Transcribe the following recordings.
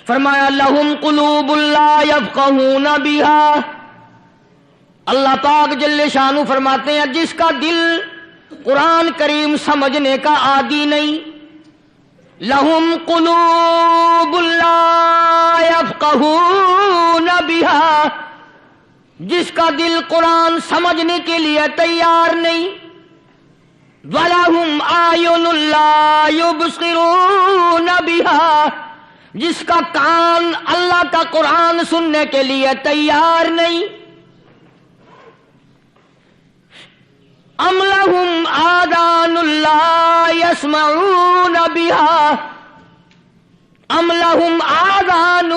فرمایا لہم قلوب لا یفقہون بہا، اللہ پاک جل شانہ فرماتے ہیں جس کا دل قرآن کریم سمجھنے کا عادی نہیں، لہم قلوب لا یفقہون بہا، جس کا دل قرآن سمجھنے کے لیے تیار نہیں، وَلَهُمْ أَعْيُنٌ لَا يُبْصِرُونَ بِهَا، جس کا کان اللہ کا قرآن سننے کے لیے تیار نہیں، أَمْ لَهُمْ آذَانٌ لَا يَسْمَعُونَ بِهَا، ام لہم آذان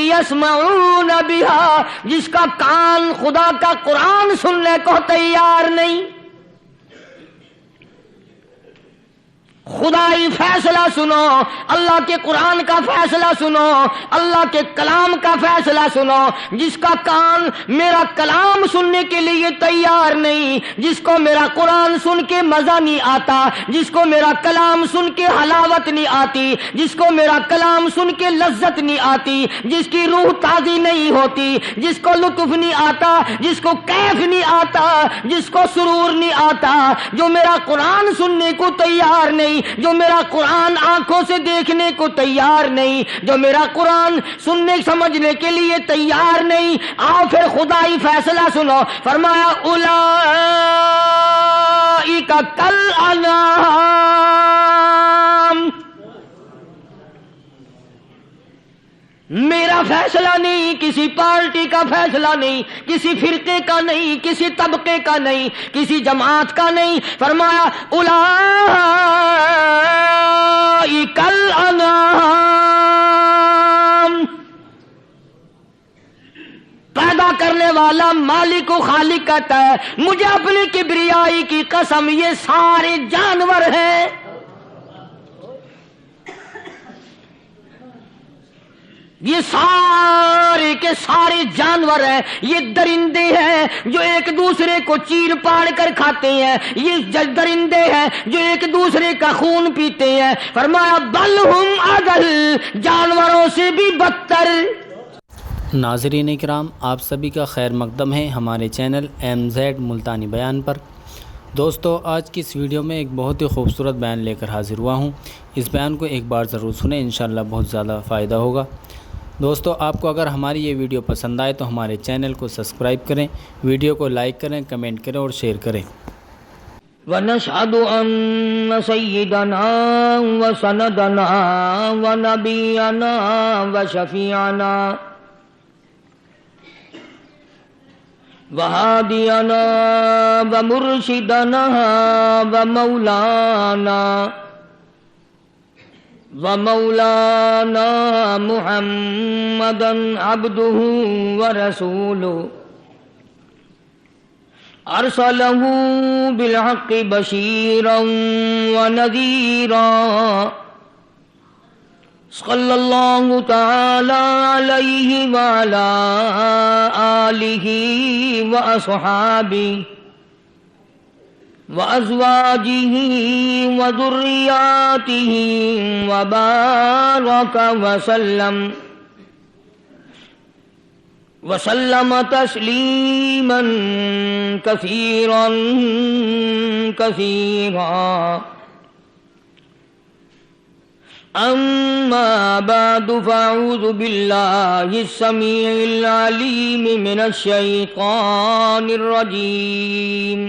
یسمعون بها، جس کا کان خدا کا قرآن سننے کو تیار نہیں۔ خدائی فیصلہ سنو، اللہ کے قرآن کا فیصلہ سنو، اللہ کے کلام کا فیصلہ سنو۔ جس کا کان میرا کلام سننے کے لیے تیار نہیں، جس کو میرا قرآن سن کے مزہ نہیں آتا، جس کو میرا کلام سن کے حلاوت نہیں آتی، جس کو میرا کلام سن کے لذت نہیں آتی، جس کی روح تازی نہیں ہوتی، جس کو لطف نہیں آتا، جس کو کیف نہیں آتا، جس کو سرور نہیں آتا، جو میرا قرآن سننے کو تیار نہیں، جو میرا قرآن آنکھوں سے دیکھنے کو تیار نہیں، جو میرا قرآن سننے سمجھنے کے لیے تیار نہیں، آؤ پھر خدائی فیصلہ سنو۔ فرمایا اولئک کالانعام، میرا فیصلہ نہیں، کسی پارٹی کا فیصلہ نہیں، کسی فرقے کا نہیں، کسی طبقے کا نہیں، کسی جماعت کا نہیں۔ فرمایا اولئک الانعام، پیدا کرنے والا مالک و خالق کہتا ہے مجھے اپنی کبریائی کی قسم یہ سارے جانور ہیں، یہ سارے کے سارے جانور ہیں، یہ درندے ہیں جو ایک دوسرے کو چیر پاڑ کر کھاتے ہیں، یہ درندے ہیں جو ایک دوسرے کا خون پیتے ہیں۔ فرمایا بل ہم اضل، جانوروں سے بھی بدتر۔ ناظرین کرام، آپ سبھی کا خیر مقدم ہے ہمارے چینل MZ ملتانی بیان پر۔ دوستو، آج کی اس ویڈیو میں ایک بہت ہی خوبصورت بیان لے کر حاضر ہوا ہوں، اس بیان کو ایک بار ضرور سنیں، انشاءاللہ بہت زیادہ فائدہ ہوگا۔ دوستو، آپ کو اگر ہماری یہ ویڈیو پسند آئے تو ہمارے چینل کو سبسکرائب کریں، ویڈیو کو لائک کریں، کمنٹ کریں اور شیئر کریں۔ وَنَشْهَدُ أَنَّ سَيِّدَنَا وَسَنَدَنَا وَنَبِيَّنَا وَشَفِيعَنَا وَهَادِيَنَا وَمُرْشِدَنَا وَمَوْلَانَا مُحَمَّدًا عَبْدُهُ وَرَسُولُهُ أَرْسَلَهُ بِالْحَقِّ بَشِيرًا وَنَذِيرًا، صلی اللہ تعالی علیہ وعلی آلہ وأصحابہ وأزواجہ وذریاتہ وبارک وسلم تسلیما کثیرا کثیرا۔ اما بعد فاعوذ باللہ السمیع العلیم من الشیطان الرجیم،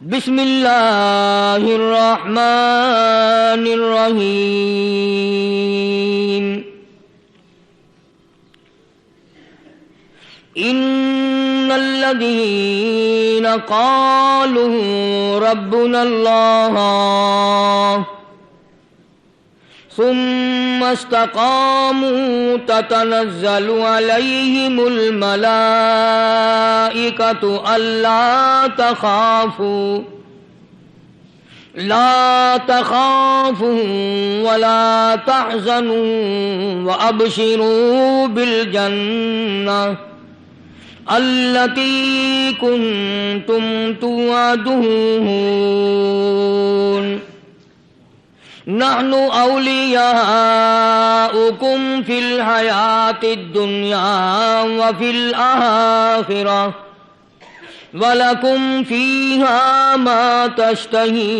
بسم اللہ الرحمن الرحیم۔ ان الذین قالوا ربنا اللہ ثم استقاموا تتنزل عليهم الملائكة لا تخافوا ولا تحزنوا وأبشروا بالجنة التي كنتم توعدون، نحن أولياؤكم وَنُبَوِّئُكُمْ فِي الْحَيَاةِ الدُّنْيَا وَفِي الْآخِرَةِ وَلَكُمْ فِيهَا مَا تَشْتَهِي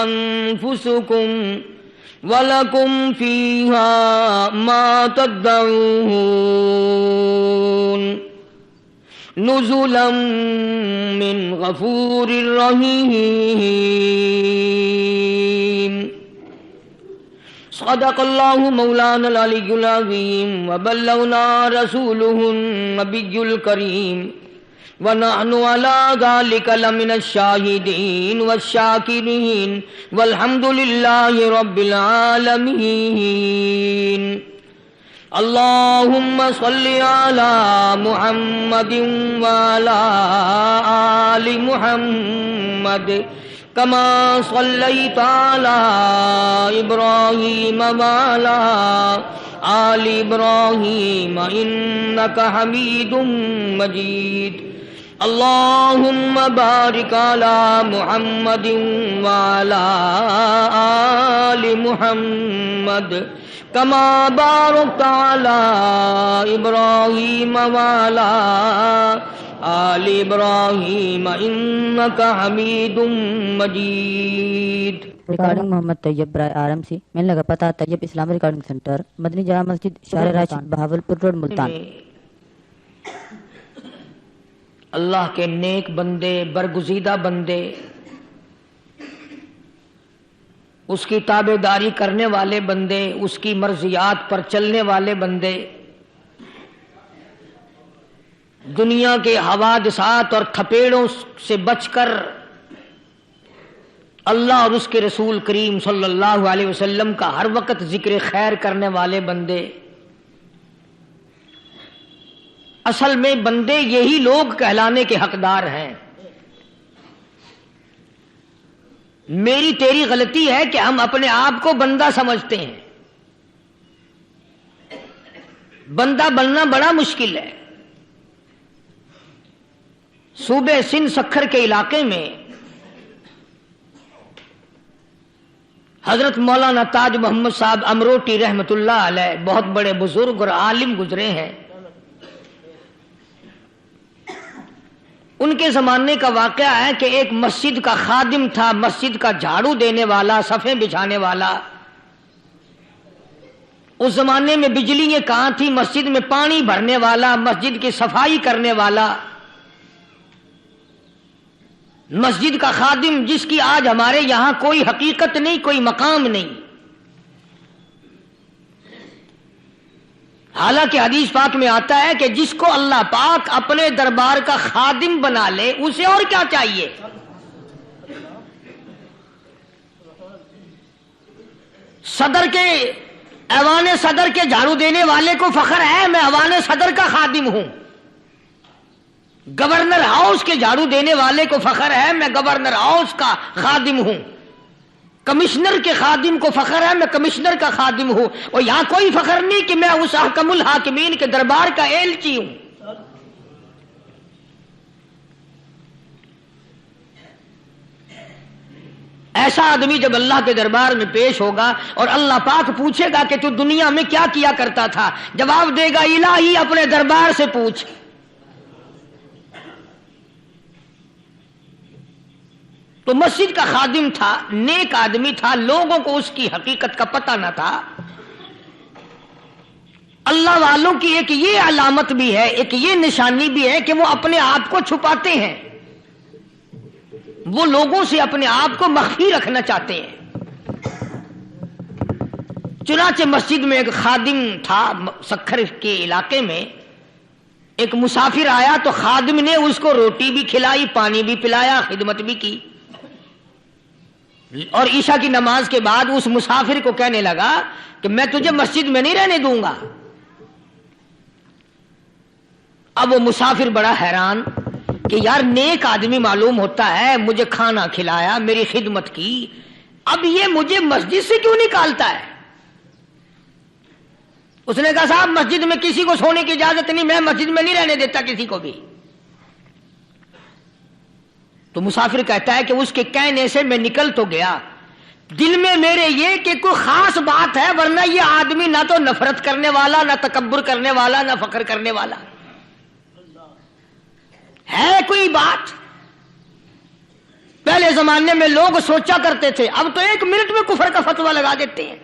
أَنفُسُكُمْ وَلَكُمْ فِيهَا مَا تَدَّعُونَ نُزُلًا مِّنْ غَفُورٍ رَّحِيمٍ صدق الله مولانا العلي العظيم وبلغنا رسوله النبي الكريم ونحن على ذلك لمن الشاهدين والشاكرين والحمد لله رب العالمين اللهم صل على محمد وعلى آل محمد كما صليت على إبراهيم وعلى آل إبراهيم إنك حميد مجيد اللهم بارك على محمد وعلى آل محمد كما باركت على إبراهيم وعلى آل إبراهيم إنك حميد مجيد. ریکارڈنگ محمد طیب برائے RMC. ملنے کا پتہ طیب اسلامی ریکارڈنگ سینٹر، مدنی جامع مسجد، شارع راشد، بہاولپور روڈ، ملتان. اللہ کے نیک بندے، برگزیدہ بندے، اس کی تابع داری کرنے والے بندے، اس کی مرضیات پر چلنے والے بندے، دنیا کے حوادثات اور تھپیڑوں سے بچ کر اللہ اور اس کے رسول کریم صلی اللہ علیہ وسلم کا ہر وقت ذکر خیر کرنے والے بندے. اصل میں بندے یہی لوگ کہلانے کے حقدار ہیں. میری تیری غلطی ہے کہ ہم اپنے آپ کو بندہ سمجھتے ہیں. بندہ بننا بڑا مشکل ہے. صوبے سندھ سکھر کے علاقے میں حضرت مولانا تاج محمد صاحب امروٹی رحمت اللہ علیہ بہت بڑے بزرگ اور عالم گزرے ہیں. ان کے زمانے کا واقعہ ہے کہ ایک مسجد کا خادم تھا، مسجد کا جھاڑو دینے والا، صفیں بچھانے والا. اس زمانے میں بجلیاں کہاں تھی، مسجد میں پانی بھرنے والا، مسجد کی صفائی کرنے والا، مسجد کا خادم، جس کی آج ہمارے یہاں کوئی حقیقت نہیں، کوئی مقام نہیں. حالانکہ حدیث پاک میں آتا ہے کہ جس کو اللہ پاک اپنے دربار کا خادم بنا لے اسے اور کیا چاہیے. صدر کے ایوان صدر کے جھاڑو دینے والے کو فخر ہے میں ایوان صدر کا خادم ہوں. گورنر ہاؤس کے جھاڑو دینے والے کو فخر ہے میں گورنر ہاؤس کا خادم ہوں. کمشنر کے خادم کو فخر ہے میں کمشنر کا خادم ہوں. اور یہاں کوئی فخر نہیں کہ میں اس احکم الحاکمین کے دربار کا ایلچی ہوں. ایسا آدمی جب اللہ کے دربار میں پیش ہوگا اور اللہ پاک پوچھے گا کہ تو دنیا میں کیا کیا کرتا تھا، جواب دے گا الہی اپنے دربار سے پوچھ. تو مسجد کا خادم تھا، نیک آدمی تھا، لوگوں کو اس کی حقیقت کا پتہ نہ تھا. اللہ والوں کی ایک یہ علامت بھی ہے، ایک یہ نشانی بھی ہے کہ وہ اپنے آپ کو چھپاتے ہیں. وہ لوگوں سے اپنے آپ کو مخفی رکھنا چاہتے ہیں. چنانچہ مسجد میں ایک خادم تھا، سکھر کے علاقے میں ایک مسافر آیا تو خادم نے اس کو روٹی بھی کھلائی، پانی بھی پلایا، خدمت بھی کی. اور عشاء کی نماز کے بعد اس مسافر کو کہنے لگا کہ میں تجھے مسجد میں نہیں رہنے دوں گا. اب وہ مسافر بڑا حیران کہ یار نیک آدمی معلوم ہوتا ہے، مجھے کھانا کھلایا، میری خدمت کی، اب یہ مجھے مسجد سے کیوں نکالتا ہے. اس نے کہا صاحب مسجد میں کسی کو سونے کی اجازت نہیں، میں مسجد میں نہیں رہنے دیتا کسی کو بھی. تو مسافر کہتا ہے کہ اس کے کہنے سے میں نکل تو گیا، دل میں میرے یہ کہ کوئی خاص بات ہے، ورنہ یہ آدمی نہ تو نفرت کرنے والا، نہ تکبر کرنے والا، نہ فخر کرنے والا ہے کوئی بات؟ پہلے زمانے میں لوگ سوچا کرتے تھے، اب تو 1 منٹ میں کفر کا فتویٰ لگا دیتے ہیں۔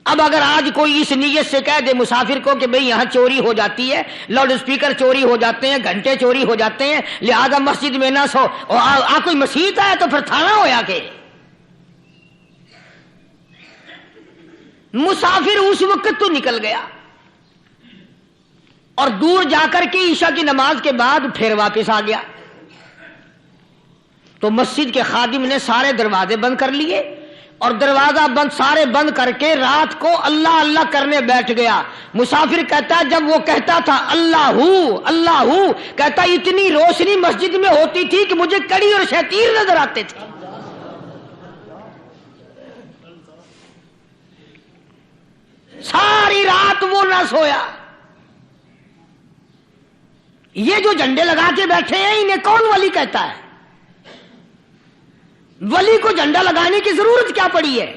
اب اگر آج کوئی اس نیت سے کہہ دے مسافر کو کہ بھئی یہاں چوری ہو جاتی ہے، لاؤڈ اسپیکر چوری ہو جاتے ہیں، گھنٹے چوری ہو جاتے ہیں، لہذا مسجد میں نہ سو، اور کوئی مسجد ہے تو پھر تھانہ ہویا کہ مسافر اس وقت تو نکل گیا اور دور جا کر کے عشاء کی نماز کے بعد پھر واپس آ گیا، تو مسجد کے خادم نے سارے دروازے بند کر لیے اور دروازہ بند سارے بند کر کے رات کو اللہ اللہ کرنے بیٹھ گیا۔ مسافر کہتا ہے جب وہ کہتا تھا اللہ ہو کہتا اتنی روشنی مسجد میں ہوتی تھی کہ مجھے کڑی اور شتیر نظر آتے تھے۔ ساری رات وہ نہ سویا۔ یہ جو جھنڈے لگا کے بیٹھے ہیں انہیں کون ولی کہتا ہے؟ ولی کو جھنڈا لگانے کی ضرورت کیا پڑی ہے؟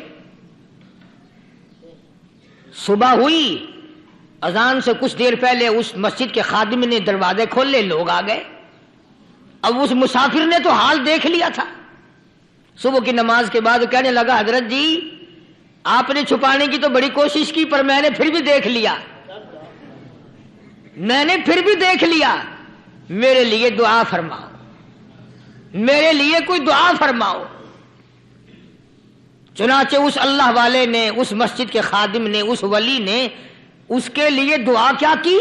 صبح ہوئی، اذان سے کچھ دیر پہلے اس مسجد کے خادم نے دروازے کھولے، لوگ آ گئے۔ اب اس مسافر نے تو حال دیکھ لیا تھا۔ صبح کی نماز کے بعد کہنے لگا حضرت جی آپ نے چھپانے کی تو بڑی کوشش کی پر میں نے پھر بھی دیکھ لیا، میرے لیے دعا فرماؤ، میرے لیے کوئی دعا فرماؤ۔ چنانچہ اس اللہ والے نے، اس مسجد کے خادم نے، اس ولی نے اس کے لیے دعا کیا کی؟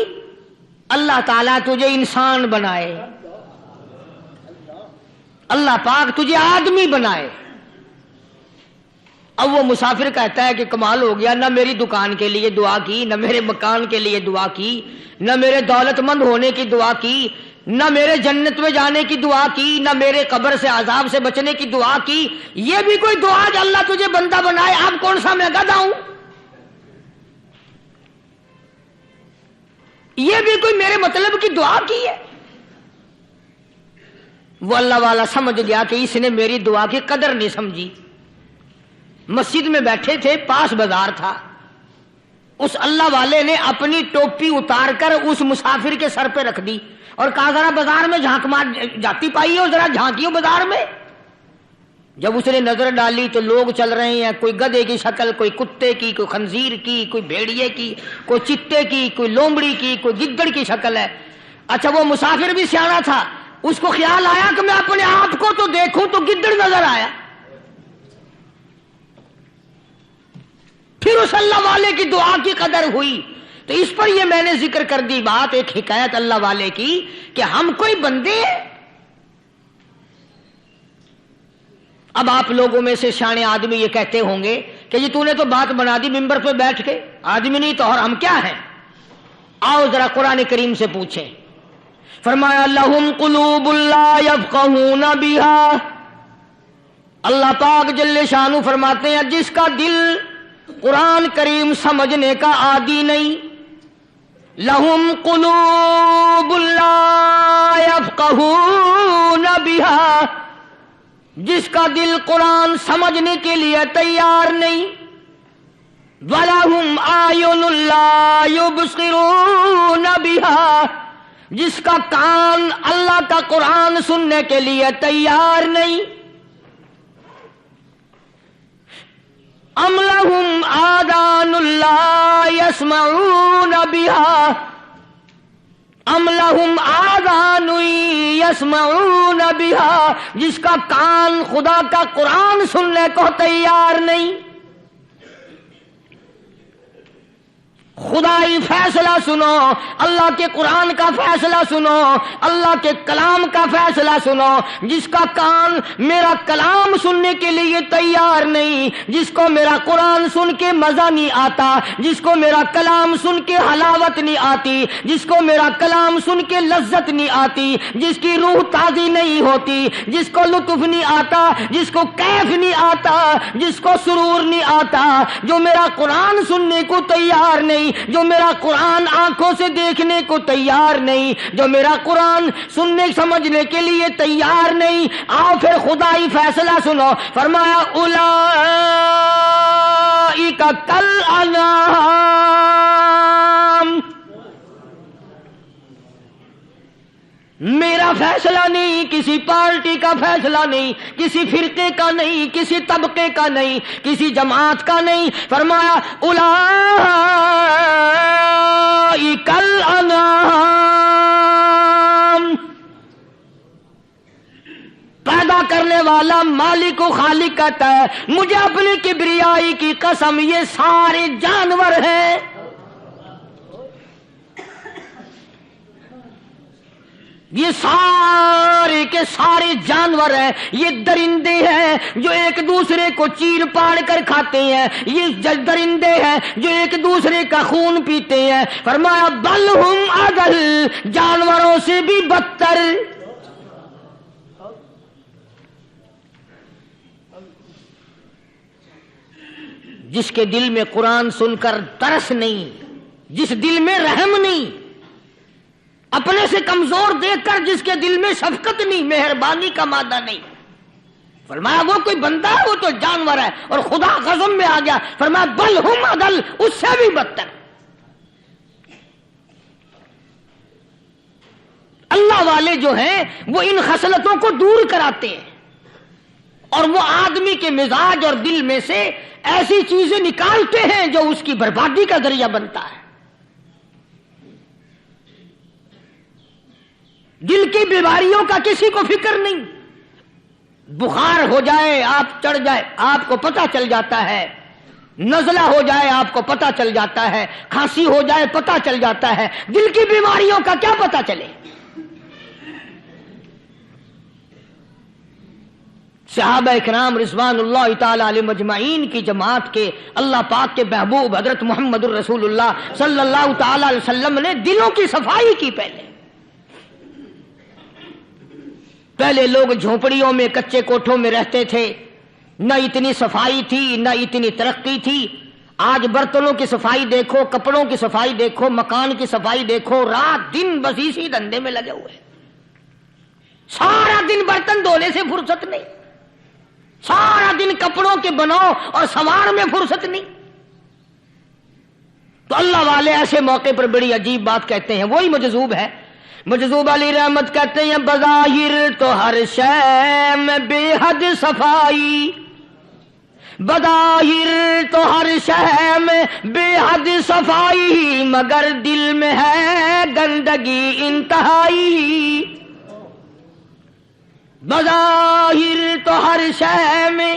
اللہ تعالیٰ تجھے انسان بنائے، اللہ پاک تجھے آدمی بنائے۔ اب وہ مسافر کہتا ہے کہ کمال ہو گیا، نہ میری دکان کے لیے دعا کی، نہ میرے مکان کے لیے دعا کی، نہ میرے دولت مند ہونے کی دعا کی، نہ میرے جنت میں جانے کی دعا کی، نہ میرے قبر سے عذاب سے بچنے کی دعا کی۔ یہ بھی کوئی دعا کہ اللہ تجھے بندہ بنائے؟ اب کون سا میں گدھا ہوں؟ یہ بھی کوئی میرے مطلب کی دعا کی ہے؟ وہ اللہ والا سمجھ گیا کہ اس نے میری دعا کی قدر نہیں سمجھی۔ مسجد میں بیٹھے تھے، پاس بازار تھا، اس اللہ والے نے اپنی ٹوپی اتار کر اس مسافر کے سر پہ رکھ دی اور کہا ذرا بازار میں جھانک مار جاتی پائی ہو، ذرا جھانکیو بازار میں۔ جب اس نے نظر ڈالی تو لوگ چل رہے ہیں، کوئی گدھے کی شکل، کوئی کتے کی، کوئی خنزیر کی، کوئی بھیڑیے کی، کوئی چتے کی، کوئی لومڑی کی، کوئی گدڑ کی شکل ہے۔ اچھا وہ مسافر بھی سیانا تھا، اس کو خیال آیا کہ میں اپنے آپ کو تو دیکھوں تو گدڑ نظر آیا۔ پھر اس اللہ والے کی دعا کی قدر ہوئی۔ تو اس پر یہ میں نے ذکر کر دی بات، ایک حکایت اللہ والے کی کہ ہم کوئی بندے ہیں۔ اب آپ لوگوں میں سے شانے آدمی یہ کہتے ہوں گے کہ جی تو نے تو بات بنا دی ممبر پہ بیٹھ کے، آدمی نہیں تو اور ہم کیا ہیں؟ آؤ ذرا قرآن کریم سے پوچھیں۔ فرمایا لہم قلوب لا یفقہون بہا، اللہ پاک جل شانہ فرماتے ہیں جس کا دل قرآن کریم سمجھنے کا عادی نہیں، لہم قلوب لا یفقہون بہا، جس کا دل قرآن سمجھنے کے لیے تیار نہیں، وَلَهُمْ أَعْيُنٌ لَا يُبْصِرُونَ بِهَا، جس کا کان اللہ کا قرآن سننے کے لیے تیار نہیں، أَمْ لَهُمْ آذَانٌ لَا يَسْمَعُونَ بِهَا، ام لہم آذان یسمعون بها، جس کا کان خدا کا قرآن سننے کو تیار نہیں۔ خدائی فیصلہ سنو، اللہ کے قرآن کا فیصلہ سنو، اللہ کے کلام کا فیصلہ سنو۔ جس کا کان میرا کلام سننے کے لیے تیار نہیں، جس کو میرا قرآن سن کے مزہ نہیں آتا، جس کو میرا کلام سن کے حلاوت نہیں آتی، جس کو میرا کلام سن کے لذت نہیں آتی، جس کی روح تازی نہیں ہوتی، جس کو لطف نہیں آتا، جس کو کیف نہیں آتا، جس کو سرور نہیں آتا، جو میرا قرآن سننے کو تیار نہیں نہیں، جو میرا قرآن آنکھوں سے دیکھنے کو تیار نہیں، جو میرا قرآن سننے سمجھنے کے لیے تیار نہیں۔ آؤ پھر خدائی فیصلہ سنو، فرمایا اولئک کالانعام۔ میرا فیصلہ نہیں، کسی پارٹی کا فیصلہ نہیں، کسی فرقے کا نہیں، کسی طبقے کا نہیں، کسی جماعت کا نہیں، فرمایا اولئک الانعام۔ پیدا کرنے والا مالک و خالق کہتا ہے مجھے اپنی کبریائی کی قسم یہ سارے جانور ہیں، یہ سارے کے سارے جانور ہیں، یہ درندے ہیں جو ایک دوسرے کو چیر پاڑ کر کھاتے ہیں، یہ درندے ہیں جو ایک دوسرے کا خون پیتے ہیں۔ فرمایا بل ہم اضل، جانوروں سے بھی بدتر۔ جس کے دل میں قرآن سن کر ترس نہیں، جس دل میں رحم نہیں، اپنے سے کمزور دیکھ کر جس کے دل میں شفقت نہیں، مہربانی کا مادہ نہیں، فرمایا وہ کوئی بندہ ہے، وہ تو جانور ہے۔ اور خدا غضب میں آ گیا، فرمایا بل ہم اضل، اس سے بھی بدتر۔ اللہ والے جو ہیں وہ ان خصلتوں کو دور کراتے ہیں، اور وہ آدمی کے مزاج اور دل میں سے ایسی چیزیں نکالتے ہیں جو اس کی بربادی کا ذریعہ بنتا ہے۔ دل کی بیماریوں کا کسی کو فکر نہیں، بخار ہو جائے آپ چڑھ جائے آپ کو پتہ چل جاتا ہے، نزلہ ہو جائے آپ کو پتہ چل جاتا ہے، کھانسی ہو جائے پتہ چل جاتا ہے، دل کی بیماریوں کا کیا پتہ چلے؟ صحابہ اکرام رضوان اللہ تعالی علیہم اجمعین کی جماعت کے اللہ پاک کے محبوب حضرت محمد الرسول اللہ صلی اللہ تعالی علیہ وسلم نے دلوں کی صفائی کی۔ پہلے لوگ جھونپڑیوں میں کچے کوٹھوں میں رہتے تھے، نہ اتنی صفائی تھی نہ اتنی ترقی تھی۔ آج برتنوں کی صفائی دیکھو، کپڑوں کی صفائی دیکھو، مکان کی صفائی دیکھو، رات دن بس اسی دھندے میں لگے ہوئے، سارا دن برتن دھونے سے فرصت نہیں، سارا دن کپڑوں کے بناؤ اور سنوار میں فرصت نہیں۔ تو اللہ والے ایسے موقع پر بڑی عجیب بات کہتے ہیں، وہی مجذوب ہے، مجذوب علی رحمت کہتے ہیں بظاہر تو ہر شے میں بے حد صفائی، بظاہر تو ہر شے میں بے حد صفائی، مگر دل میں ہے گندگی انتہائی۔ بظاہر تو ہر شے میں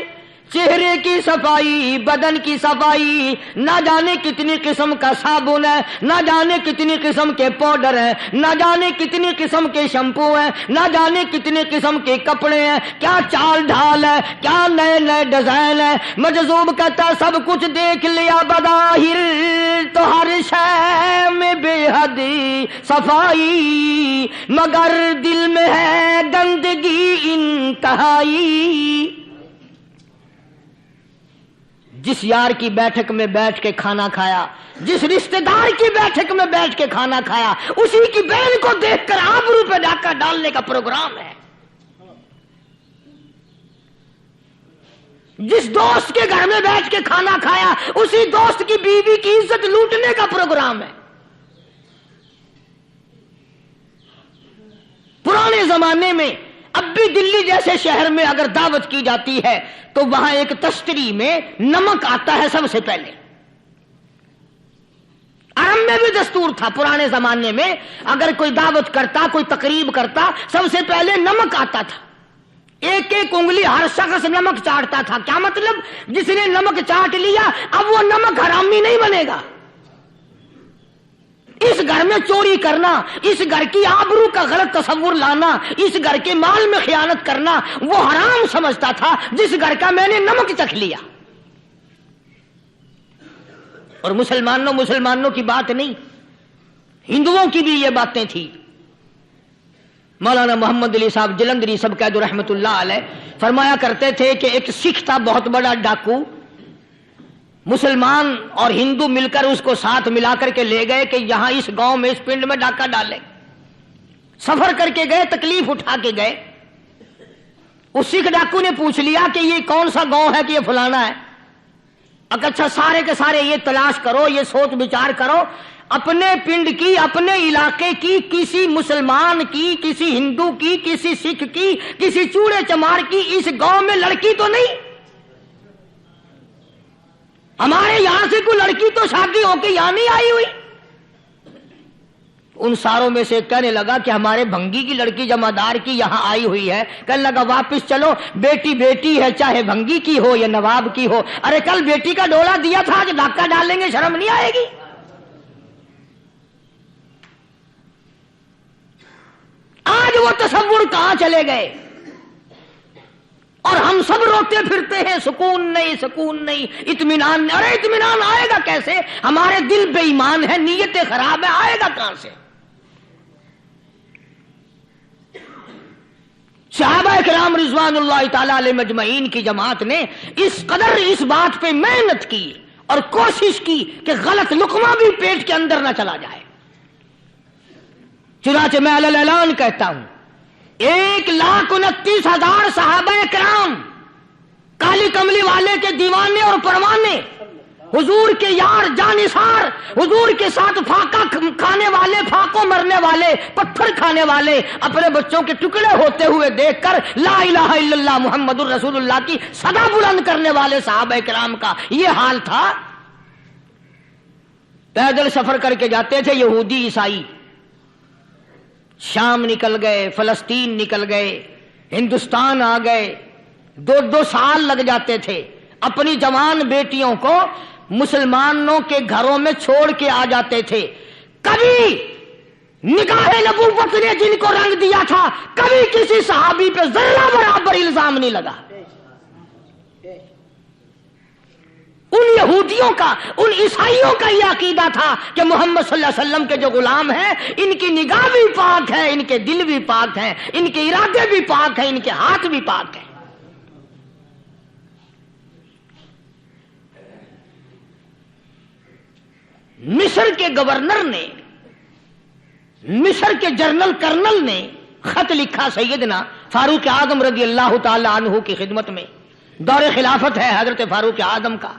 چہرے کی صفائی، بدن کی صفائی، نہ جانے کتنی قسم کا صابن ہے، نہ جانے کتنی قسم کے پاؤڈر ہیں، نہ جانے کتنی قسم کے شیمپو ہیں، نہ جانے کتنی قسم کے کپڑے ہیں، کیا چال ڈھال ہے، کیا نئے نئے ڈیزائن ہے۔ مجذوب کہتا سب کچھ دیکھ لیا، بظاہر تو ہر شے میں بے حد صفائی، مگر دل میں ہے گندگی انتہائی۔ جس یار کی بیٹھک میں بیٹھ کے کھانا کھایا، جس رشتہ دار کی بیٹھک میں بیٹھ کے کھانا کھایا، اسی کی بہن کو دیکھ کر آبرو پہ ڈاکہ ڈالنے کا پروگرام ہے۔ جس دوست کے گھر میں بیٹھ کے کھانا کھایا، اسی دوست کی بیوی کی عزت لوٹنے کا پروگرام ہے۔ پرانے زمانے میں اب بھی دلی جیسے شہر میں اگر دعوت کی جاتی ہے تو وہاں ایک تشتری میں نمک آتا ہے سب سے پہلے۔ عرب میں بھی دستور تھا پرانے زمانے میں، اگر کوئی دعوت کرتا، کوئی تقریب کرتا، سب سے پہلے نمک آتا تھا۔ ایک ایک انگلی ہر شخص نمک چاٹتا تھا۔ کیا مطلب؟ جس نے نمک چاٹ لیا اب وہ نمک حرامی نہیں بنے گا۔ اس گھر میں چوری کرنا، اس گھر کی آبرو کا غلط تصور لانا، اس گھر کے مال میں خیانت کرنا وہ حرام سمجھتا تھا جس گھر کا میں نے نمک چکھ لیا۔ اور مسلمانوں کی بات نہیں، ہندوؤں کی بھی یہ باتیں تھی۔ مولانا محمد علی صاحب جلندری سب قید رحمت اللہ علیہ فرمایا کرتے تھے کہ ایک سکھ تھا بہت بڑا ڈاکو، مسلمان اور ہندو مل کر اس کو ساتھ ملا کر کے لے گئے کہ یہاں اس گاؤں میں اس پنڈ میں ڈاکہ ڈالیں. سفر کر کے گئے, تکلیف اٹھا کے گئے. اس سکھ ڈاکو نے پوچھ لیا کہ یہ کون سا گاؤں ہے کہ یہ فلانا ہے. اچھا سارے کے سارے یہ تلاش کرو, یہ سوچ بچار کرو, اپنے پنڈ کی, اپنے علاقے کی, کسی مسلمان کی, کسی ہندو کی, کسی سکھ کی, کسی چوڑے چمار کی اس گاؤں میں لڑکی تو نہیں. ہمارے یہاں سے کوئی لڑکی تو شادی ہو کے یہاں نہیں آئی ہوئی. ان ساروں میں سے کہنے لگا کہ ہمارے بھنگی کی لڑکی جمعدار کی یہاں آئی ہوئی ہے. کہنے لگا واپس چلو, بیٹی بیٹی ہے, چاہے بھنگی کی ہو یا نواب کی ہو. ارے کل بیٹی کا ڈولا دیا تھا, آج ڈاکہ ڈال لیں گے, شرم نہیں آئے گی؟ آج وہ تصور کہاں چلے گئے؟ اور ہم سب روتے پھرتے ہیں, سکون نہیں, سکون نہیں, اطمینان نہیں. ارے اطمینان آئے گا کیسے؟ ہمارے دل بے ایمان ہے, نیتیں خراب ہے, آئے گا کہاں سے؟ صحابہ کرام رضوان اللہ تعالی علیہ مجمعین کی جماعت نے اس قدر اس بات پہ محنت کی اور کوشش کی کہ غلط لقمہ بھی پیٹ کے اندر نہ چلا جائے. چنانچہ میں علی الاعلان کہتا ہوں, 1,29,000 صحابہ کرام, کالی کملی والے کے دیوانے اور پروانے, حضور کے یار جانثار, حضور کے ساتھ پھاقا کھانے والے, پھاقوں مرنے والے, پتھر کھانے والے, اپنے بچوں کے ٹکڑے ہوتے ہوئے دیکھ کر لا الہ الا اللہ محمد الرسول اللہ کی صدا بلند کرنے والے صحابہ کرام کا یہ حال تھا. پیدل سفر کر کے جاتے تھے یہودی عیسائی, شام نکل گئے, فلسطین نکل گئے, ہندوستان آ گئے, 2 سال لگ جاتے تھے. اپنی جوان بیٹیوں کو مسلمانوں کے گھروں میں چھوڑ کے آ جاتے تھے. کبھی نگاہ نبوت نے جن کو رنگ دیا تھا, کبھی کسی صحابی پہ ذرہ برابر الزام نہیں لگا. ان یہودیوں کا, ان عیسائیوں کا یہ عقیدہ تھا کہ محمد صلی اللہ علیہ وسلم کے جو غلام ہیں, ان کی نگاہ بھی پاک ہے, ان کے دل بھی پاک ہیں, ان کے ارادے بھی پاک ہیں, ان کے ہاتھ بھی پاک ہیں. مصر کے گورنر نے, مصر کے جنرل کرنل نے خط لکھا سیدنا فاروق اعظم رضی اللہ تعالی عنہ کی خدمت میں. دور خلافت ہے حضرت فاروق اعظم کا.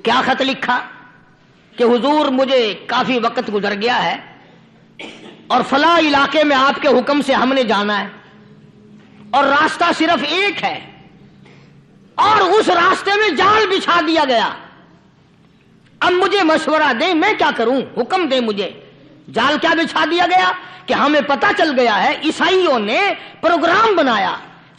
کیا خط لکھا کہ حضور مجھے کافی وقت گزر گیا ہے اور فلاں علاقے میں آپ کے حکم سے ہم نے جانا ہے اور راستہ صرف ایک ہے اور اس راستے میں جال بچھا دیا گیا. اب مجھے مشورہ دیں, میں کیا کروں, حکم دیں مجھے. جال کیا بچھا دیا گیا کہ ہمیں پتا چل گیا ہے عیسائیوں نے پروگرام بنایا,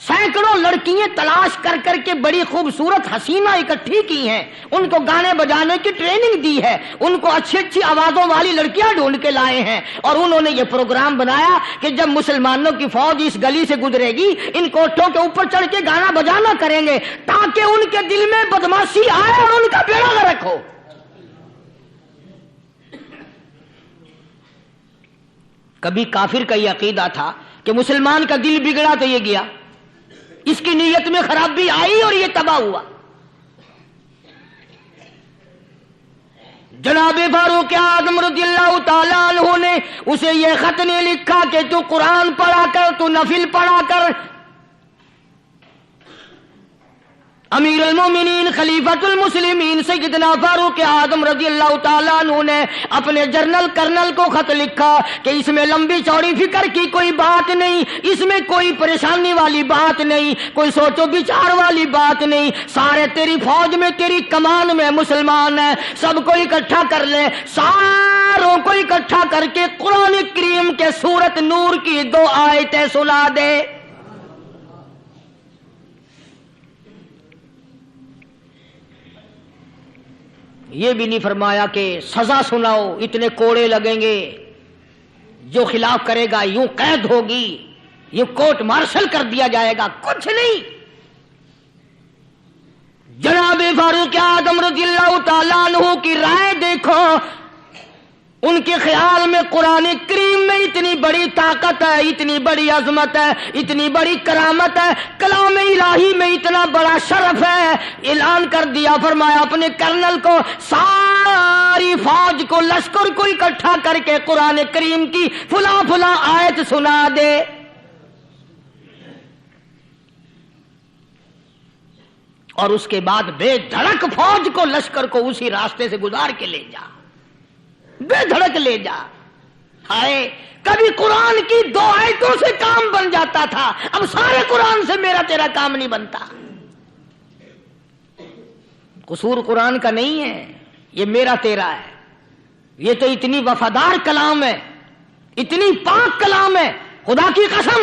سینکڑوں لڑکیاں تلاش کر کر کے بڑی خوبصورت حسینہ اکٹھی کی ہیں, ان کو گانے بجانے کی ٹریننگ دی ہے, ان کو اچھی اچھی آوازوں والی لڑکیاں ڈھونڈ کے لائے ہیں, اور انہوں نے یہ پروگرام بنایا کہ جب مسلمانوں کی فوج اس گلی سے گزرے گی ان کوٹھوں کے اوپر چڑھ کے گانا بجانا کریں گے تاکہ ان کے دل میں بدماشی آئے اور ان کا بیڑا غرق ہو. کبھی کافر کا یہ عقیدہ تھا کہ مسلمان کا دل بگڑا تو یہ گیا, اس کی نیت میں خرابی آئی اور یہ تباہ ہوا. جناب فاروق اعظم رضی اللہ تعالیٰ عنہ نے اسے یہ خط نہیں لکھا کہ تو قرآن پڑھا کر, تو نفل پڑھا کر. امیر المومنین خلیفۃ المسلمین سیدنا فاروق اعظم رضی اللہ تعالیٰ عنہ نے اپنے جنرل کرنل کو خط لکھا کہ اس میں لمبی چوڑی فکر کی کوئی بات نہیں, اس میں کوئی پریشانی والی بات نہیں, کوئی سوچو بچار والی بات نہیں. سارے تیری فوج میں, تیری کمان میں مسلمان ہیں, سب کو اکٹھا کر لے, ساروں کو اکٹھا کر کے قرآن کریم کے سورت نور کی 2 آیتیں سنا دے. یہ بھی نہیں فرمایا کہ سزا سناؤ, اتنے کوڑے لگیں گے, جو خلاف کرے گا یوں قید ہوگی, یہ کورٹ مارشل کر دیا جائے گا, کچھ نہیں. جناب فاروق اعظم رضی اللہ تعالیٰ عنہ کی رائے دیکھو, ان کے خیال میں قرآن کریم میں اتنی بڑی طاقت ہے، اتنی بڑی عظمت ہے، اتنی بڑی کرامت ہے، کلام الہی میں اتنا بڑا شرف ہے، اعلان کر دیا، فرمایا اپنے کرنل کو ساری فوج کو، لشکر کو اکٹھا کر کے قرآن کریم کی فلاں فلاں آیت سنا دے۔ اور اس کے بعد بے دھڑک فوج کو، لشکر کو اسی راستے سے گزار کے لے جا، بے دھڑک لے جا۔ ہائے کبھی قرآن کی 2 آیتوں سے کام بن جاتا تھا، اب سارے قرآن سے میرا تیرا کام نہیں بنتا۔ قصور قرآن کا نہیں ہے، یہ میرا تیرا ہے۔ یہ تو اتنی وفادار کلام ہے، اتنی پاک کلام ہے، خدا کی قسم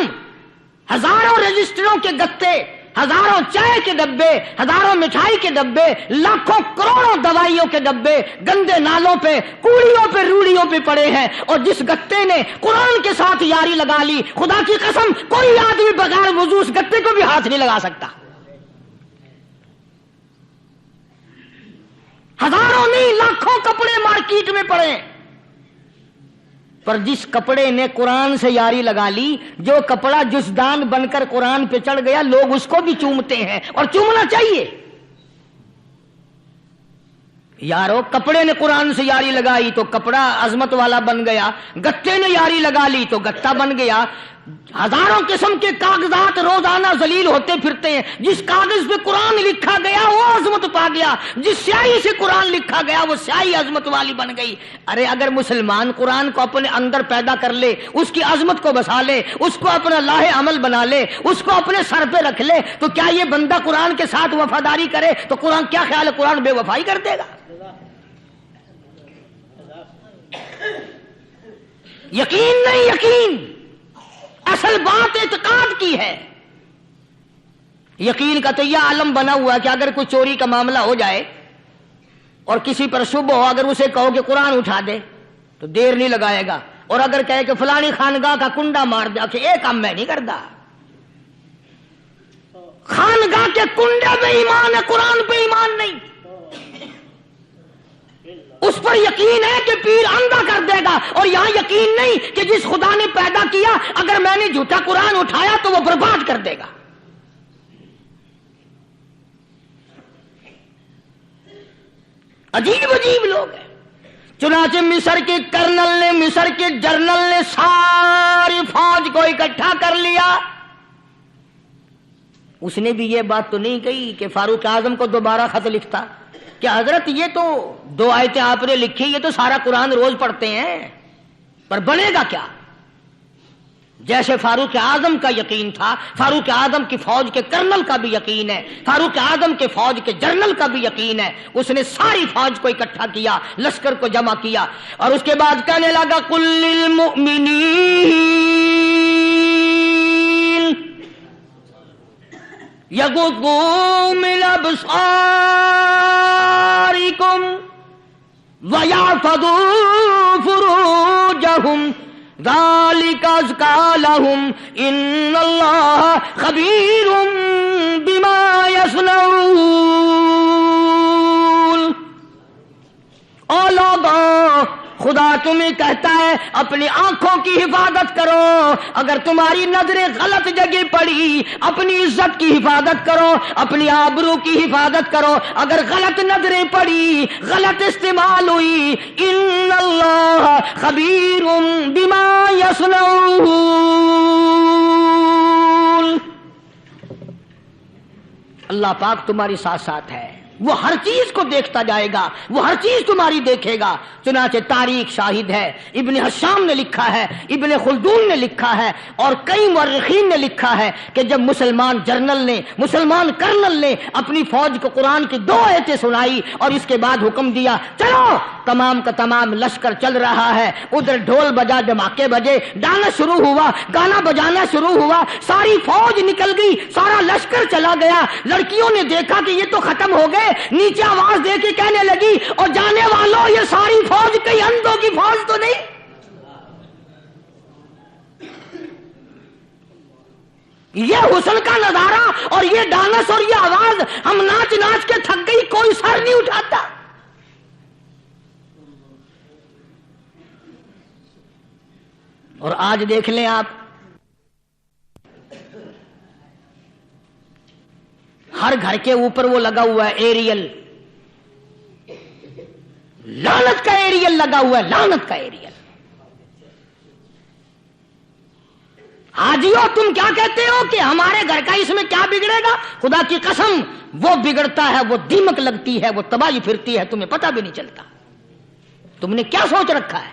ہزاروں رجسٹروں کے گتے، ہزاروں چائے کے ڈبے، ہزاروں مٹھائی کے ڈبے، لاکھوں کروڑوں دوائیوں کے ڈبے گندے نالوں پہ، کوڑیوں پہ، روڑیوں پہ پڑے ہیں، اور جس گتے نے قرآن کے ساتھ یاری لگا لی، خدا کی قسم کوئی آدمی بغیر وضو اس گتے کو بھی ہاتھ نہیں لگا سکتا۔ ہزاروں نہیں لاکھوں کپڑے مارکیٹ میں پڑے، پر جس کپڑے نے قرآن سے یاری لگا لی، جو کپڑا جزدان بن کر قرآن پہ چڑھ گیا، لوگ اس کو بھی چومتے ہیں، اور چومنا چاہیے۔ یارو کپڑے نے قرآن سے یاری لگائی تو کپڑا عظمت والا بن گیا، گتے نے یاری لگا لی تو گتا بن گیا۔ ہزاروں قسم کے کاغذات روزانہ ذلیل ہوتے پھرتے ہیں، جس کاغذ پہ قرآن لکھا گیا وہ عظمت پا گیا، جس سیاہی سے قرآن لکھا گیا وہ سیاہی عظمت والی بن گئی۔ ارے اگر مسلمان قرآن کو اپنے اندر پیدا کر لے، اس کی عظمت کو بسا لے، اس کو اپنا لاہ عمل بنا لے، اس کو اپنے سر پہ رکھ لے، تو کیا یہ بندہ قرآن کے ساتھ وفاداری کرے تو قرآن کیا خیال ہے قرآن بے وفائی کر دے گا؟ یقین نہیں، یقین اصل بات اعتقاد کی ہے۔ یقین کا تو یہ عالم بنا ہوا کہ اگر کوئی چوری کا معاملہ ہو جائے اور کسی پر شبہ ہو، اگر اسے کہو کہ قرآن اٹھا دے تو دیر نہیں لگائے گا، اور اگر کہے کہ فلانی خانگاہ کا کنڈا مار دے کہ یہ کام میں نہیں کرتا۔ خانگاہ کے کنڈے پہ ایمان ہے، قرآن پہ ایمان نہیں۔ اس پر یقین ہے کہ پیر اندھا کر دے گا، اور یہاں یقین نہیں کہ جس خدا نے پیدا کیا اگر میں نے جھوٹا قرآن اٹھایا تو وہ برباد کر دے گا۔ عجیب عجیب لوگ ہیں۔ چنانچہ مصر کے کرنل نے، مصر کے جنرل نے ساری فوج کو اکٹھا کر لیا۔ اس نے بھی یہ بات تو نہیں کہی کہ فاروق اعظم کو دوبارہ خط لکھتا کہ حضرت یہ تو 2 آیتیں آپ نے لکھی، یہ تو سارا قرآن روز پڑھتے ہیں، پر بنے گا کیا؟ جیسے فاروق اعظم کا یقین تھا، فاروق اعظم کی فوج کے کرنل کا بھی یقین ہے، فاروق اعظم کے فوج کے جنرل کا بھی یقین ہے۔ اس نے ساری فوج کو اکٹھا کیا، لشکر کو جمع کیا، اور اس کے بعد کہنے لگا قل للمؤمنین یغضوا من ابصارکم ویحفظوا فروجہم ذالک ازکی لہم ان اللہ خبیر بما یصنعون۔ او لوگوں، خدا تمہیں کہتا ہے اپنی آنکھوں کی حفاظت کرو، اگر تمہاری نظریں غلط جگہ پڑی اپنی عزت کی حفاظت کرو، اپنی آبرو کی حفاظت کرو، اگر غلط نظریں پڑی، غلط استعمال ہوئی، ان اللہ خبیر بما یصنعون، اللہ پاک تمہاری ساتھ ساتھ ہے، وہ ہر چیز کو دیکھتا جائے گا، وہ ہر چیز تمہاری دیکھے گا۔ چنانچہ تاریخ شاہد ہے، ابن حشام نے لکھا ہے، ابن خلدون نے لکھا ہے، اور کئی مورخین نے لکھا ہے کہ جب مسلمان جنرل نے، مسلمان کرنل نے اپنی فوج کو قرآن کی 2 آیتیں سنائی اور اس کے بعد حکم دیا چلو، تمام کا تمام لشکر چل رہا ہے، ادھر ڈھول بجا، دھماکے بجے، ڈانا شروع ہوا، گانا بجانا شروع ہوا، ساری فوج نکل گئی، سارا لشکر چلا گیا۔ لڑکیوں نے دیکھا کہ یہ تو ختم ہو گئے، نیچے آواز دے کے کہنے لگی اور جانے والوں یہ ساری فوج کئی اندھوں کی فوج تو نہیں؟ یہ حسن کا نظارہ اور یہ ڈانس اور یہ آواز، ہم ناچ ناچ کے تھک گئی، کوئی سر نہیں اٹھاتا۔ اور آج دیکھ لیں آپ، ہر گھر کے اوپر وہ لگا ہوا ہے ایریل، لعنت کا ایریل لگا ہوا ہے، لعنت کا ایریل۔ حاجیو تم کیا کہتے ہو کہ ہمارے گھر کا اس میں کیا بگڑے گا؟ خدا کی قسم وہ بگڑتا ہے، وہ دیمک لگتی ہے، وہ تباہی پھرتی ہے، تمہیں پتہ بھی نہیں چلتا۔ تم نے کیا سوچ رکھا ہے؟